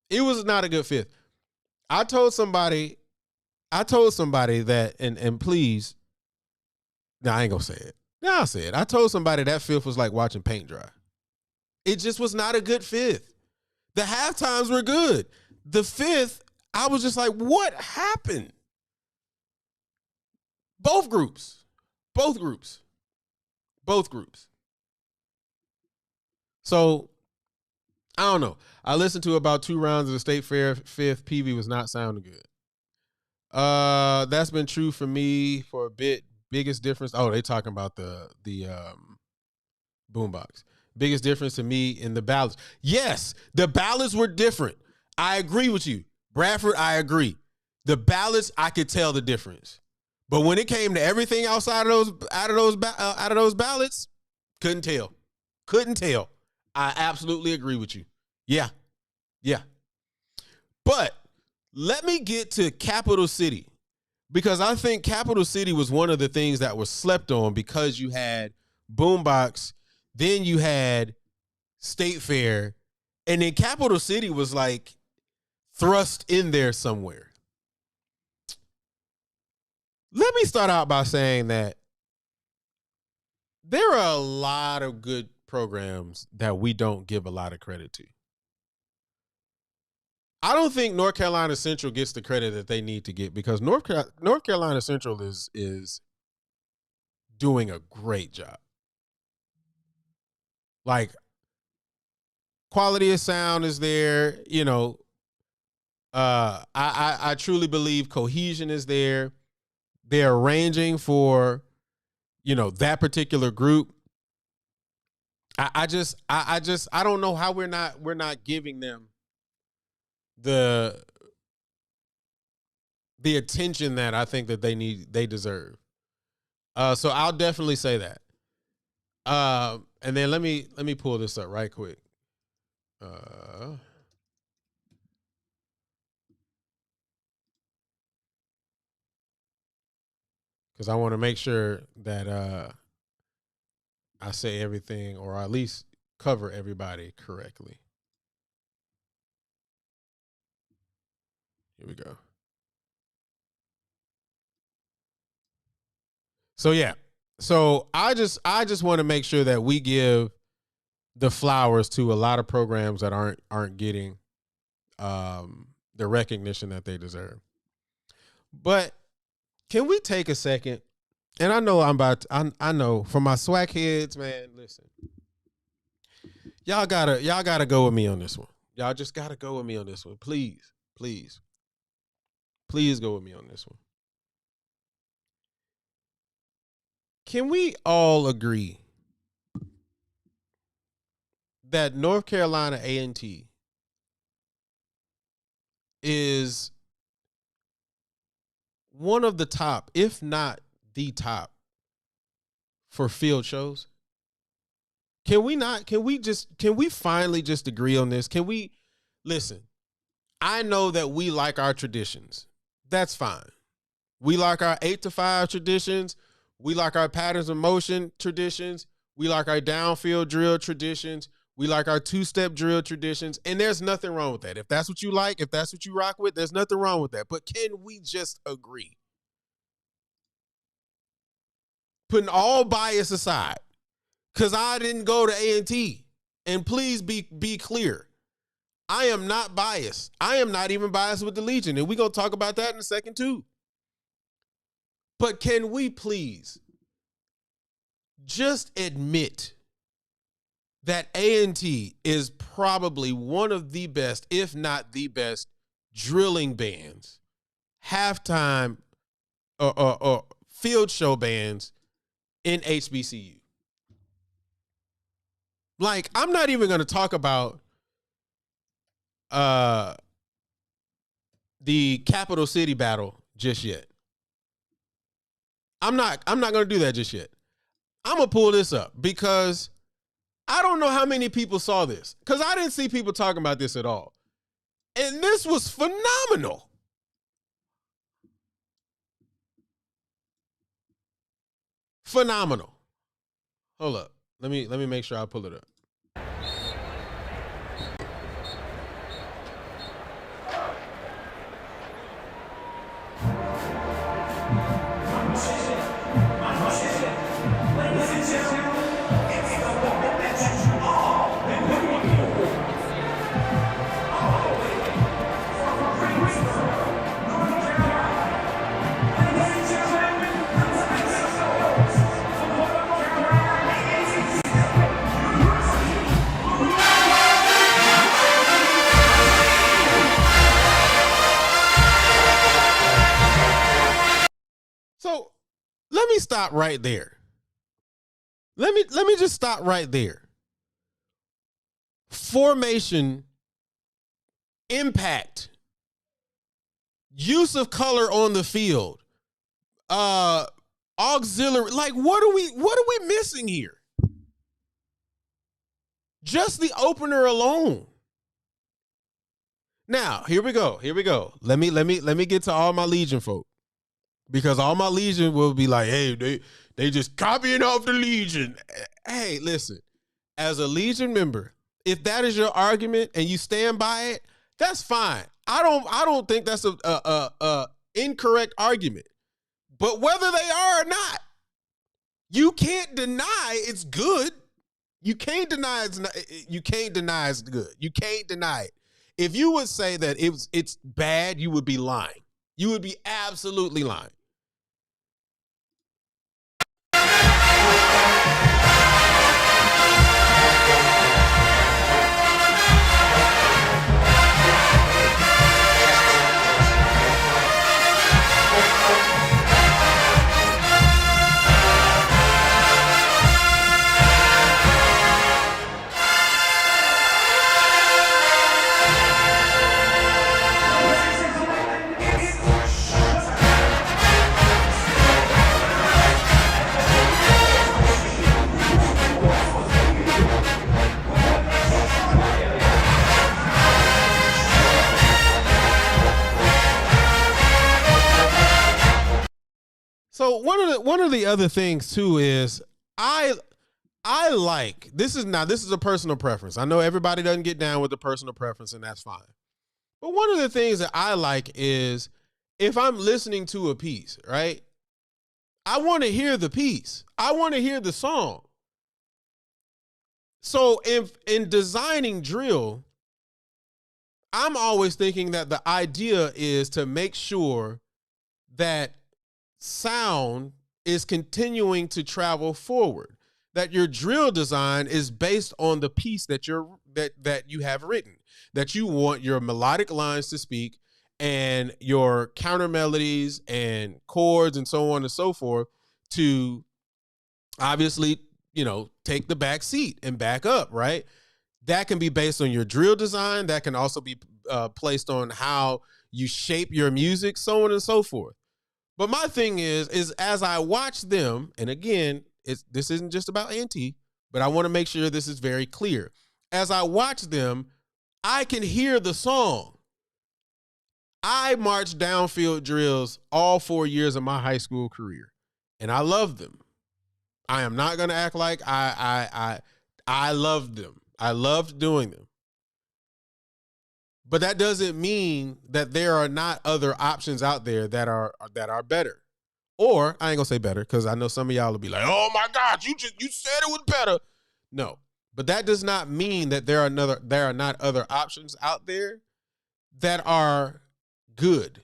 It was not a good fifth. I told somebody that, and please, no, I ain't gonna say it. No, I'll say it. I told somebody that fifth was like watching paint dry. It just was not a good fifth. The halftimes were good. The fifth, I was just like, what happened? Both groups. So, I don't know. I listened to about 2 rounds of the State Fair fifth. PV was not sounding good. That's been true for me for a bit. Biggest difference. Oh, they talking about the Boombox. Biggest difference to me in the ballads. Yes, the ballads were different. I agree with you, Bradford. I agree. The ballads, I could tell the difference. But when it came to everything outside of those ballads, couldn't tell. I absolutely agree with you. Yeah. But let me get to Capital City, because I think Capital City was one of the things that was slept on because you had Boombox, then you had State Fair, and then Capital City was like thrust in there somewhere. Let me start out by saying that there are a lot of good programs that we don't give a lot of credit to. I don't think North Carolina Central gets the credit that they need to get, because North Carolina Central is doing a great job. Like, quality of sound is there, you know. I truly believe cohesion is there. They're arranging for, you know, that particular group. I don't know how we're not giving them the attention that I think that they deserve. So I'll definitely say that. And then let me pull this up right quick. Because I want to make sure that I say everything, or at least cover everybody correctly. Here we go. So yeah. So I just want to make sure that we give the flowers to a lot of programs that aren't getting the recognition that they deserve. But can we take a second? And I know I know for my SWAC heads, man, listen. Y'all gotta go with me on this one. Y'all just gotta go with me on this one. Please, please. Please go with me on this one. Can we all agree that North Carolina A&T is one of the top, if not the top, for field shows? Can we finally just agree on this? Can we listen? I know that we like our traditions. That's fine. We like our 8 to 5 traditions. We like our patterns of motion traditions. We like our downfield drill traditions. We like our 2-step drill traditions. And there's nothing wrong with that. If that's what you like, if that's what you rock with, there's nothing wrong with that. But can we just agree? Putting all bias aside, because I didn't go to A&T. And please be clear. I am not biased. I am not even biased with the Legion. And we're going to talk about that in a second too. But can we please just admit that A&T is probably one of the best, if not the best, drilling bands, halftime or field show bands in HBCU? Like, I'm not even going to talk about the Capital City battle just yet. I'm not going to do that just yet. I'm going to pull this up because I don't know how many people saw this, because I didn't see people talking about this at all. And this was phenomenal. Phenomenal. Hold up. Let me make sure I pull it up. So let me stop right there. Let me just stop right there. Formation, impact, use of color on the field, auxiliary. Like, what are we missing here? Just the opener alone. Now, here we go. Let me get to all my Legion folk. Because all my Legion will be like, hey, they just copying off the Legion. Hey, listen, as a Legion member, if that is your argument and you stand by it, that's fine. I don't think that's a incorrect argument. But whether they are or not, you can't deny it's good. You can't deny it's good. You can't deny it. If you would say that it's bad, you would be lying. You would be absolutely lying. So one of the other things too is I like, this is a personal preference. I know everybody doesn't get down with the personal preference, and that's fine. But one of the things that I like is if I'm listening to a piece, right? I want to hear the piece. I want to hear the song. So if in designing drill, I'm always thinking that the idea is to make sure that sound is continuing to travel forward, that your drill design is based on the piece that you have written, that you want your melodic lines to speak and your counter melodies and chords and so on and so forth to obviously, take the back seat and back up, right? That can be based on your drill design. That can also be placed on how you shape your music, so on and so forth. But my thing is as I watch them, and again, this isn't just about A&T, but I want to make sure this is very clear. As I watch them, I can hear the song. I marched downfield drills all 4 years of my high school career, and I love them. I am not going to act like I loved them. I loved doing them. But that doesn't mean that there are not other options out there that are better. Or I ain't gonna say better because I know some of y'all will be like, "Oh my God, you said it was better." No, but that does not mean that there are not other options out there that are good.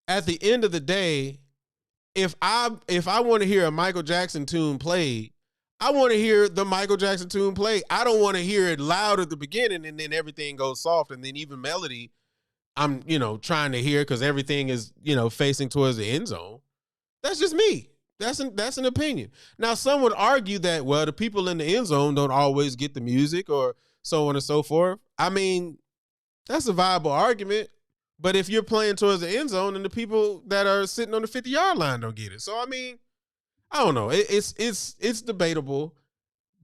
At the end of the day, if I want to hear a Michael Jackson tune played, I want to hear the Michael Jackson tune play. I don't want to hear it loud at the beginning and then everything goes soft and then even melody I'm, trying to hear because everything is, facing towards the end zone. That's just me. That's an opinion. Now, some would argue that, well, the people in the end zone don't always get the music or so on and so forth. I mean, that's a viable argument. But if you're playing towards the end zone and the people that are sitting on the 50-yard line don't get it. So, I mean, I don't know. It's debatable,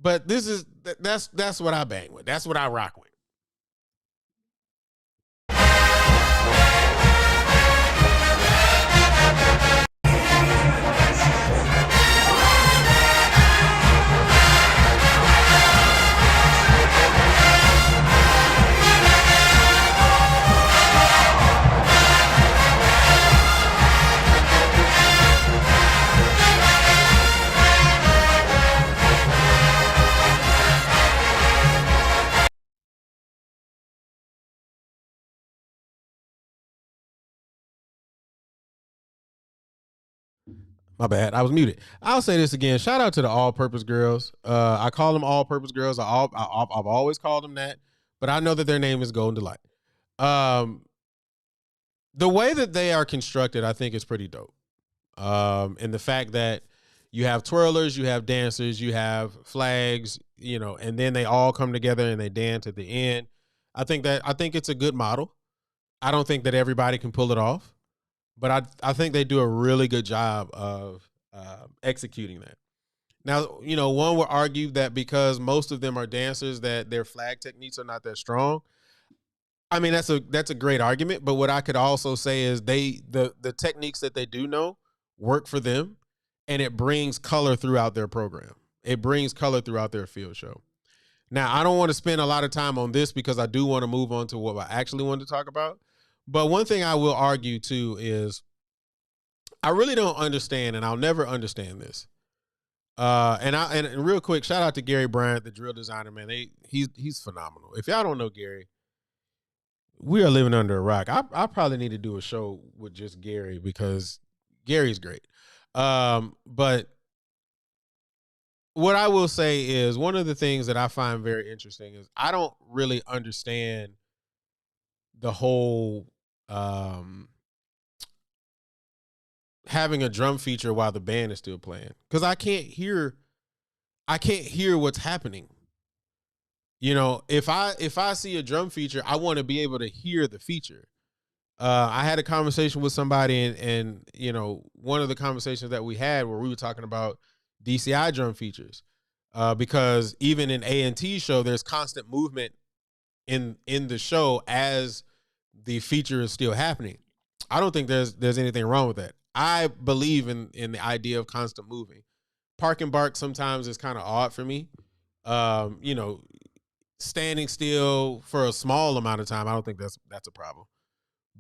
but that's what I bang with. That's what I rock with. My bad. I was muted. I'll say this again. Shout out to the all-purpose girls. I call them all-purpose girls. I've always called them that, but I know that their name is Golden Delight. The way that they are constructed, I think, is pretty dope. And the fact that you have twirlers, you have dancers, you have flags, and then they all come together and they dance at the end. I think it's a good model. I don't think that everybody can pull it off. But I think they do a really good job of executing that. Now, one would argue that because most of them are dancers, that their flag techniques are not that strong. I mean, that's a great argument. But what I could also say is the techniques that they do know work for them, and it brings color throughout their program. It brings color throughout their field show. Now, I don't want to spend a lot of time on this because I do want to move on to what I actually wanted to talk about. But one thing I will argue too is I really don't understand, and I'll never understand this. And real quick, shout out to Gary Bryant, the drill designer, man. He's phenomenal. If y'all don't know Gary, we are living under a rock. I probably need to do a show with just Gary because Gary's great. But what I will say is one of the things that I find very interesting is I don't really understand the whole having a drum feature while the band is still playing, because I can't hear what's happening. If I see a drum feature, I want to be able to hear the feature. I had a conversation with somebody and one of the conversations that we had where we were talking about DCI drum features, because even in A&T show, there's constant movement in the show as the feature is still happening. I don't think there's anything wrong with that. I believe in the idea of constant moving. Park and bark sometimes is kind of odd for me. Standing still for a small amount of time, I don't think that's a problem.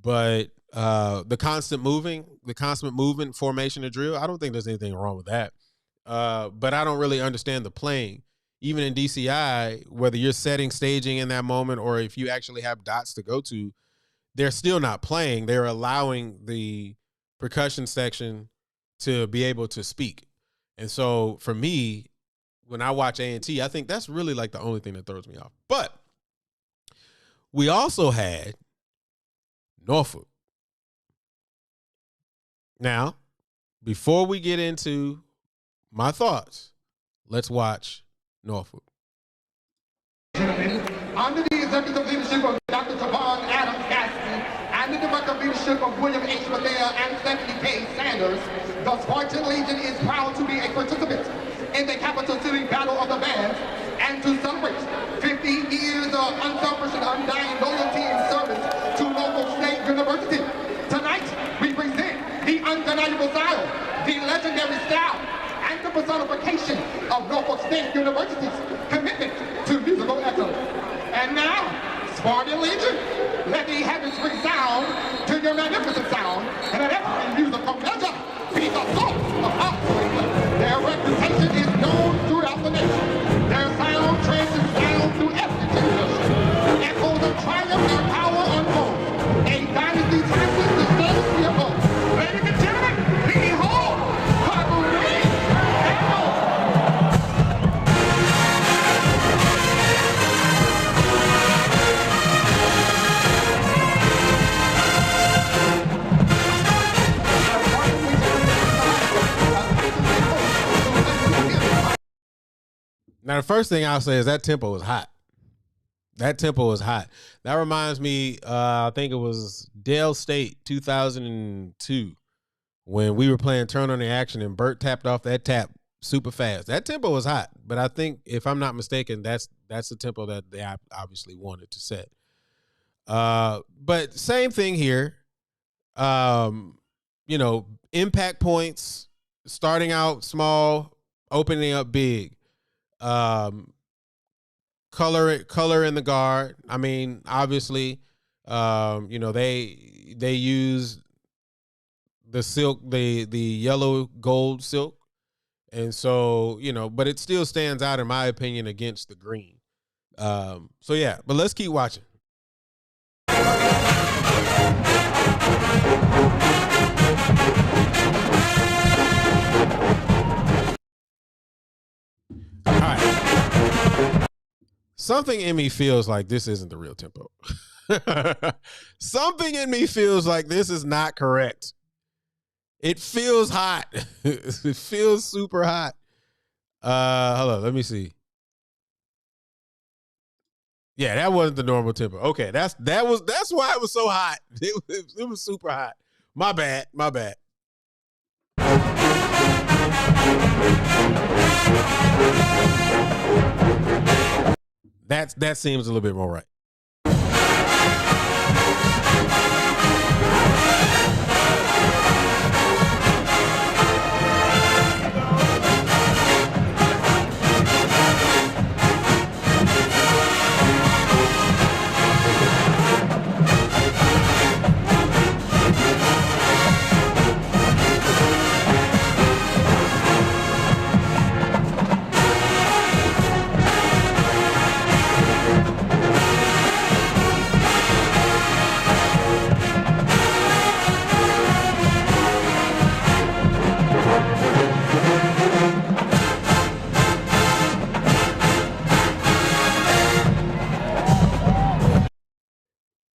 But the constant movement formation of drill, I don't think there's anything wrong with that. But I don't really understand the playing. Even in DCI, whether you're setting staging in that moment or if you actually have dots to go to, they're still not playing. They're allowing the percussion section to be able to speak. And so for me, when I watch A&T, I think that's really like the only thing that throws me off. But we also had Norfolk. Now, before we get into my thoughts, let's watch Norfolk. Under the executive leadership of Dr. Tavon Adams Gaston and the direct leadership of William H. Madea and Stephanie K. Sanders, the Spartan Legion is proud to be a participant in the Capital City Battle of the Bands and to celebrate 50 years of unselfish and undying loyalty and service to local state university. Tonight, we present the undeniable style, the legendary style, and the personification of Norfolk State University's commitment to musical excellence. And now, Spartan Legion, let the heavens resound to your magnificent sound, and let every musical measure be the source of offspring. Their reputation is known throughout the nation. Their sound transcends down through every generation. Echoes of triumph and power unfold. A dynasty timeless to stay the above. Ladies and gentlemen, behold, Cavalry and more. Now, the first thing I'll say is that tempo is hot. That tempo is hot. That reminds me, I think it was Dale State 2002 when we were playing Turn on the Action and Bert tapped off that tap super fast. That tempo was hot, but I think, if I'm not mistaken, that's the tempo that they obviously wanted to set. But same thing here. Impact points, starting out small, opening up big. Color in the guard. I mean, obviously, they use the silk, the yellow gold silk, and so but it still stands out in my opinion against the green. So yeah, but let's keep watching. All right. Something in me feels like this isn't the real tempo. Something in me feels like this is not correct. It feels hot. It feels super hot. Hold on, let me see. Yeah, that wasn't the normal tempo. Okay, that's why it was so hot. It was super hot. My bad. That seems a little bit more right.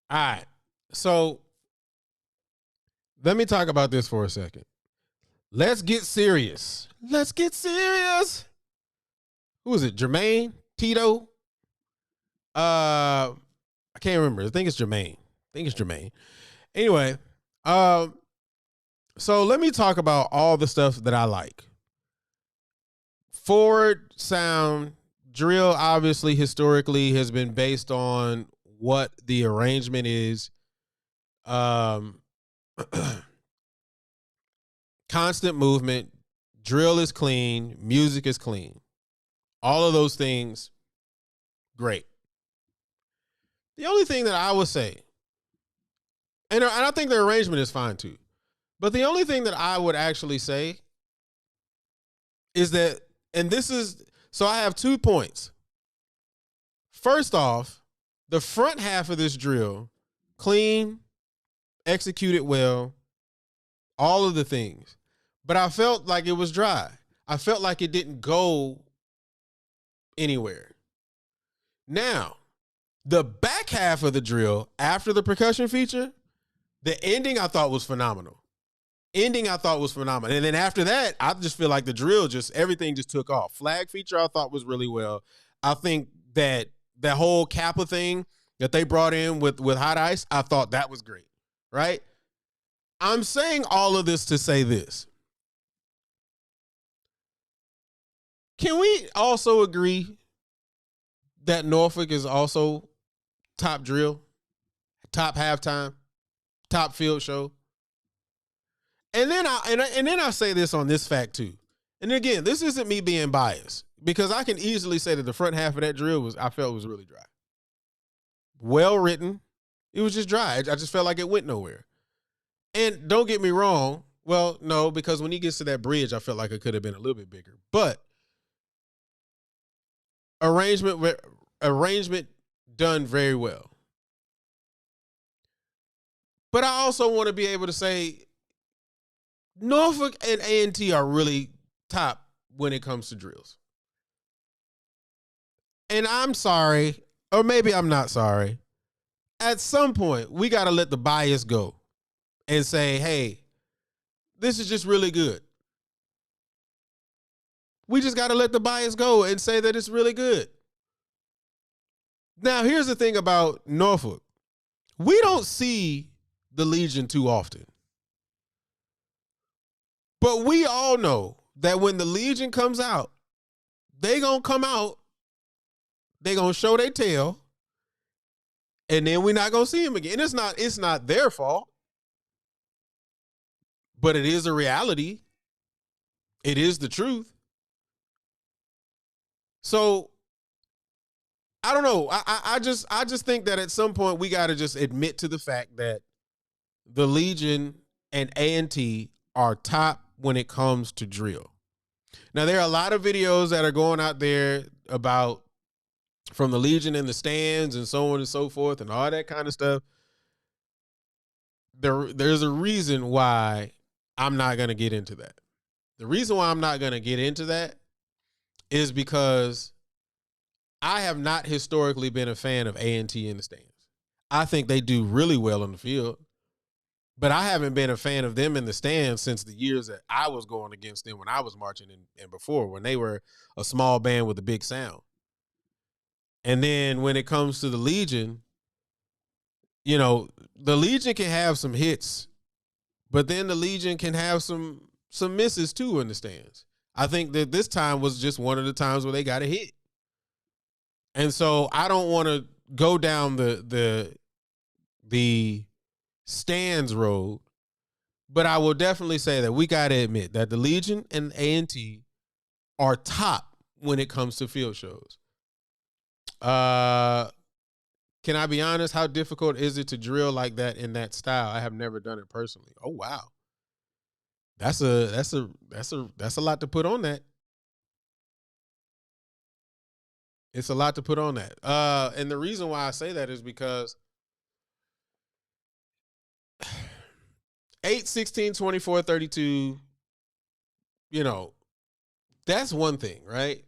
All right, so let me talk about this for a second. Let's get serious. Who is it? Jermaine? Tito? I can't remember. I think it's Jermaine. Anyway, so let me talk about all the stuff that I like. Forward sound, drill obviously historically has been based on what the arrangement is. Constant movement, drill is clean, music is clean. All of those things, great. The only thing that I would say, And I think the arrangement is fine too. But the only thing that I would actually say is that, and this is, so I have 2 points. First off, the front half of this drill, clean, executed well, all of the things. But I felt like it was dry. I felt like it didn't go anywhere. Now, the back half of the drill, after the percussion feature, the ending I thought was phenomenal. And then after that, I just feel like the drill, everything just took off. Flag feature I thought was really well. I think that whole Kappa thing that they brought in with Hot Ice, I thought that was great, right? I'm saying all of this to say this. Can we also agree that Norfolk is also top drill, top halftime, top field show? And then I say this on this fact too. And again, this isn't me being biased, because I can easily say that the front half of that drill I felt was really dry. Well written. It was just dry. I just felt like it went nowhere. And don't get me wrong. Well, no, because when he gets to that bridge, I felt like it could have been a little bit bigger. But arrangement done very well. But I also want to be able to say Norfolk and A&T are really top when it comes to drills. And I'm sorry, or maybe I'm not sorry. At some point, we got to let the bias go and say, hey, this is just really good. We just got to let the bias go and say that it's really good. Now, here's the thing about Norfolk. We don't see the Legion too often. But we all know that when the Legion comes out, they going to come out, they going to show their tail, and then we're not going to see them again. It's not their fault, but it is a reality. It is the truth. So I don't know. I just think that at some point we got to just admit to the fact that the Legion and A&T are top when it comes to drill. Now, there are a lot of videos that are going out there about from the Legion in the stands and so on and so forth and all that kind of stuff. There's a reason why I'm not going to get into that. The reason why I'm not going to get into that is because I have not historically been a fan of A&T in the stands. I think they do really well on the field, but I haven't been a fan of them in the stands since the years that I was going against them when I was marching and before, when they were a small band with a big sound. And then when it comes to the Legion, you know, the Legion can have some hits, but then the Legion can have some misses too in the stands. I think that this time was just one of the times where they got a hit. And so I don't want to go down the stands road, but I will definitely say that we got to admit that the Legion and A&T are top when it comes to field shows. Can I be honest? How difficult is it to drill like that in that style? I have never done it personally. Oh, wow. That's a lot to put on that. It's a lot to put on that. And the reason why I say that is because 8, 16, 24, 32, you know, that's one thing, right?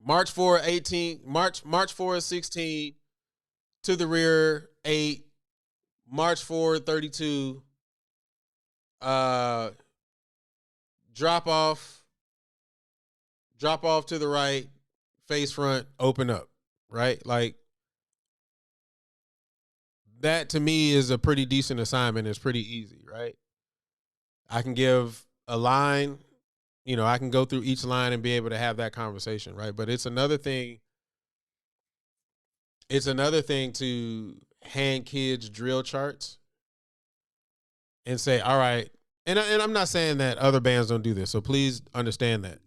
March 4, 18, March 4, 16, to the rear, 8, March 4, 32, drop off to the right, face front, open up, right? Like, that to me is a pretty decent assignment. It's pretty easy, right? I can give a line, you know, I can go through each line and be able to have that conversation, right? But it's another thing to hand kids drill charts and say, all right, and I'm not saying that other bands don't do this, so please understand that.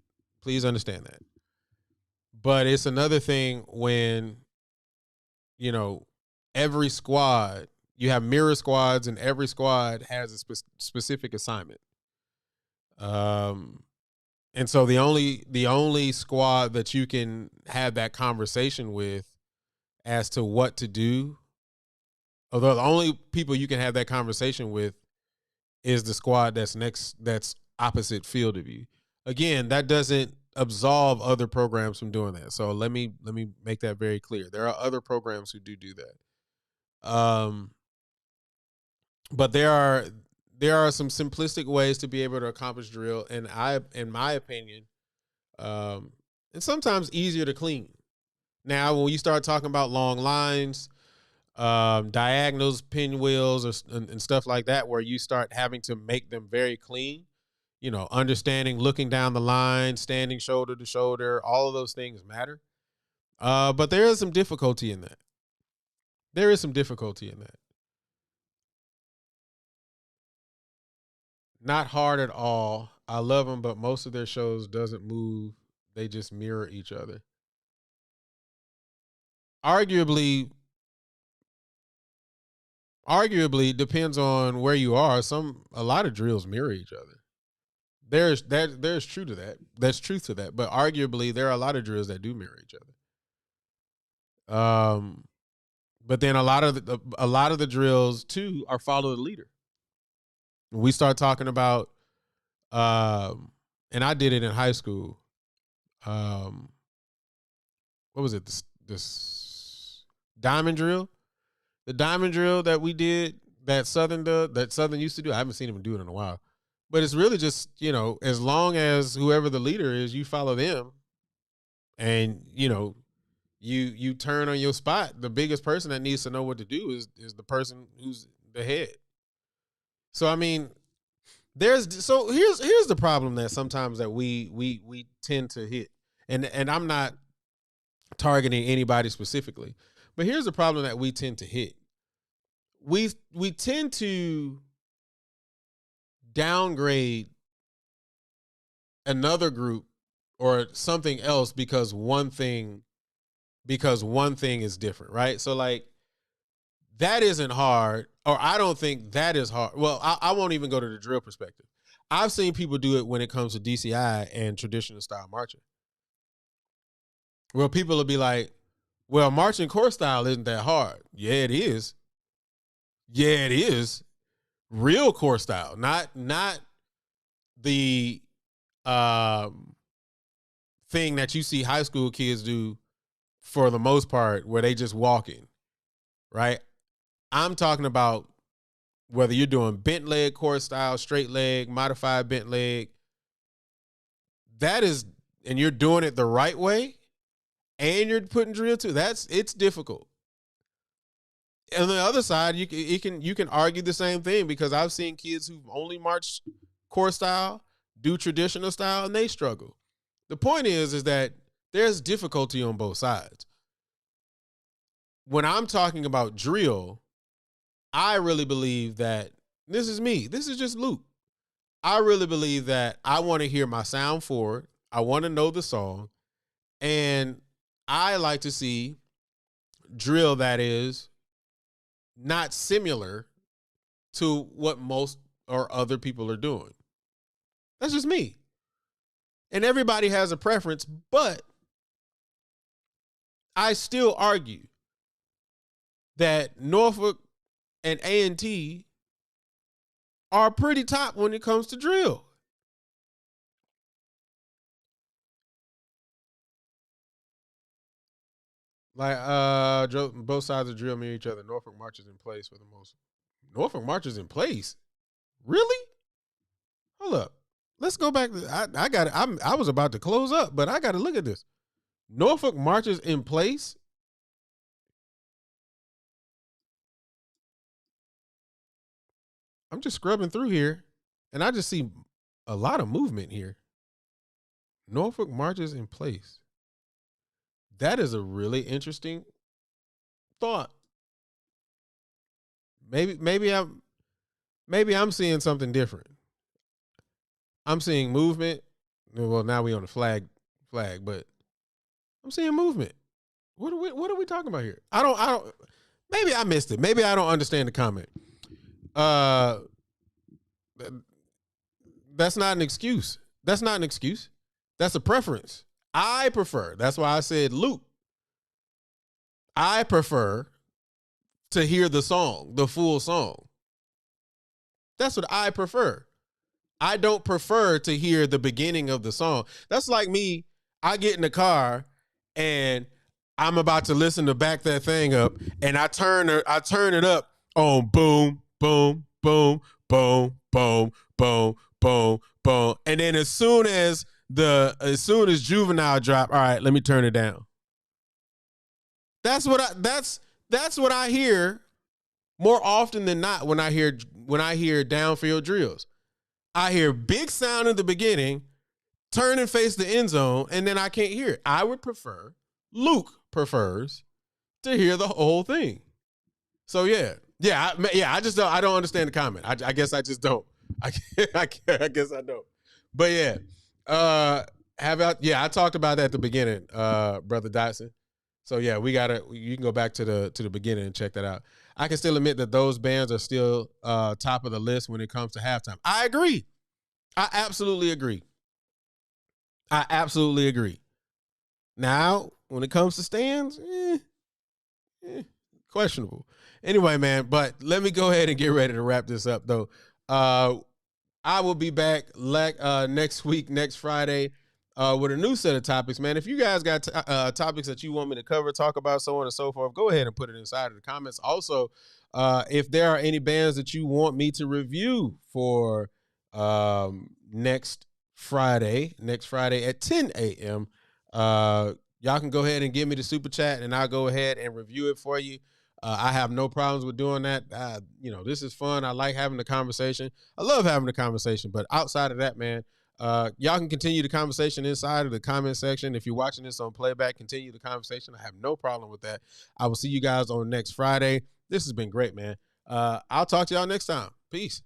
Please understand that. But it's another thing when, you know, every squad You have mirror squads, and every squad has a specific assignment. And so the only squad that you can have that conversation with as to what to do, although the only people you can have that conversation with is the squad that's opposite field of you. Again, that doesn't absolve other programs from doing that. So let me make that very clear. There are other programs who do that. But there are some simplistic ways to be able to accomplish drill, and in my opinion, it's sometimes easier to clean. Now, when you start talking about long lines, diagonals, pinwheels, and stuff like that, where you start having to make them very clean, understanding, looking down the line, standing shoulder to shoulder, all of those things matter. But there is some difficulty in that. Not hard at all. I love them, but most of their shows doesn't move. They just mirror each other. Arguably, depends on where you are. A lot of drills mirror each other. There's truth to that. That's truth to that. But arguably, there are a lot of drills that do mirror each other. But then a lot of the drills too are follow the leader. We start talking about, and I did it in high school. What was it? This diamond drill, the diamond drill that we did, that Southern used to do. I haven't seen them do it in a while, but it's really just, as long as whoever the leader is, you follow them, and you turn on your spot. The biggest person that needs to know what to do is the person who's the head. So I mean, here's the problem that sometimes that we tend to hit, and I'm not targeting anybody specifically, but here's the problem that we tend to hit. We tend to downgrade another group or something else because one thing is different, right? So like, that isn't hard, or I don't think that is hard. Well, I won't even go to the drill perspective. I've seen people do it when it comes to DCI and traditional style marching. Well, people will be like, well, marching corps style isn't that hard. Yeah, it is. Real corps style, not the thing that you see high school kids do for the most part, where they just walk in, right? I'm talking about whether you're doing bent leg corps style, straight leg, modified bent leg. That is, and you're doing it the right way, and you're putting drill too. It's difficult. And on the other side, you can argue the same thing, because I've seen kids who've only marched corps style do traditional style, and they struggle. The point is that there's difficulty on both sides. When I'm talking about drill, I really believe that, this is me, this is just Luke. I really believe that I want to hear my sound forward. I want to know the song. And I like to see drill that is not similar to what most or other people are doing. That's just me. And everybody has a preference, but I still argue that Norfolk and A&T are pretty top when it comes to drill. Like, both sides of drill mirror each other. Norfolk marches in place for the most. Norfolk marches in place? Really? Hold up. Let's go back. I was about to close up, but I got to look at this. Norfolk marches in place? I'm just scrubbing through here, and I just see a lot of movement here. Norfolk marches in place. That is a really interesting thought. Maybe I'm seeing something different. I'm seeing movement. Well, now we on the flag, but I'm seeing movement. What are we talking about here? I don't. Maybe I missed it. Maybe I don't understand the comment. That's not an excuse. That's not an excuse. That's a preference. I prefer. That's why I said Luke. I prefer to hear the song, the full song. That's what I prefer. I don't prefer to hear the beginning of the song. That's like me. I get in the car and I'm about to listen to Back That Thing Up, and I turn it up on boom, boom, boom, boom, boom, boom, boom, boom. And then as soon as Juvenile drop, all right, let me turn it down. That's what I hear more often than not when I hear downfield drills. I hear big sound in the beginning, turn and face the end zone, and then I can't hear it. I would prefer, Luke prefers, to hear the whole thing. So I don't understand the comment. I guess I just don't. I guess I don't. But yeah, I talked about that at the beginning, Brother Dotson. So yeah, you can go back to the beginning and check that out. I can still admit that those bands are still top of the list when it comes to halftime. I agree. I absolutely agree. Now, when it comes to stands, questionable. Anyway, man, but let me go ahead and get ready to wrap this up, though. I will be back next week, next Friday, with a new set of topics, man. If you guys got topics that you want me to cover, talk about, so on and so forth, go ahead and put it inside of the comments. Also, if there are any bands that you want me to review for next Friday at 10 a.m., y'all can go ahead and give me the super chat, and I'll go ahead and review it for you. I have no problems with doing that. This is fun. I like having the conversation. I love having the conversation. But outside of that, man, y'all can continue the conversation inside of the comment section. If you're watching this on playback, continue the conversation. I have no problem with that. I will see you guys on next Friday. This has been great, man. I'll talk to y'all next time. Peace.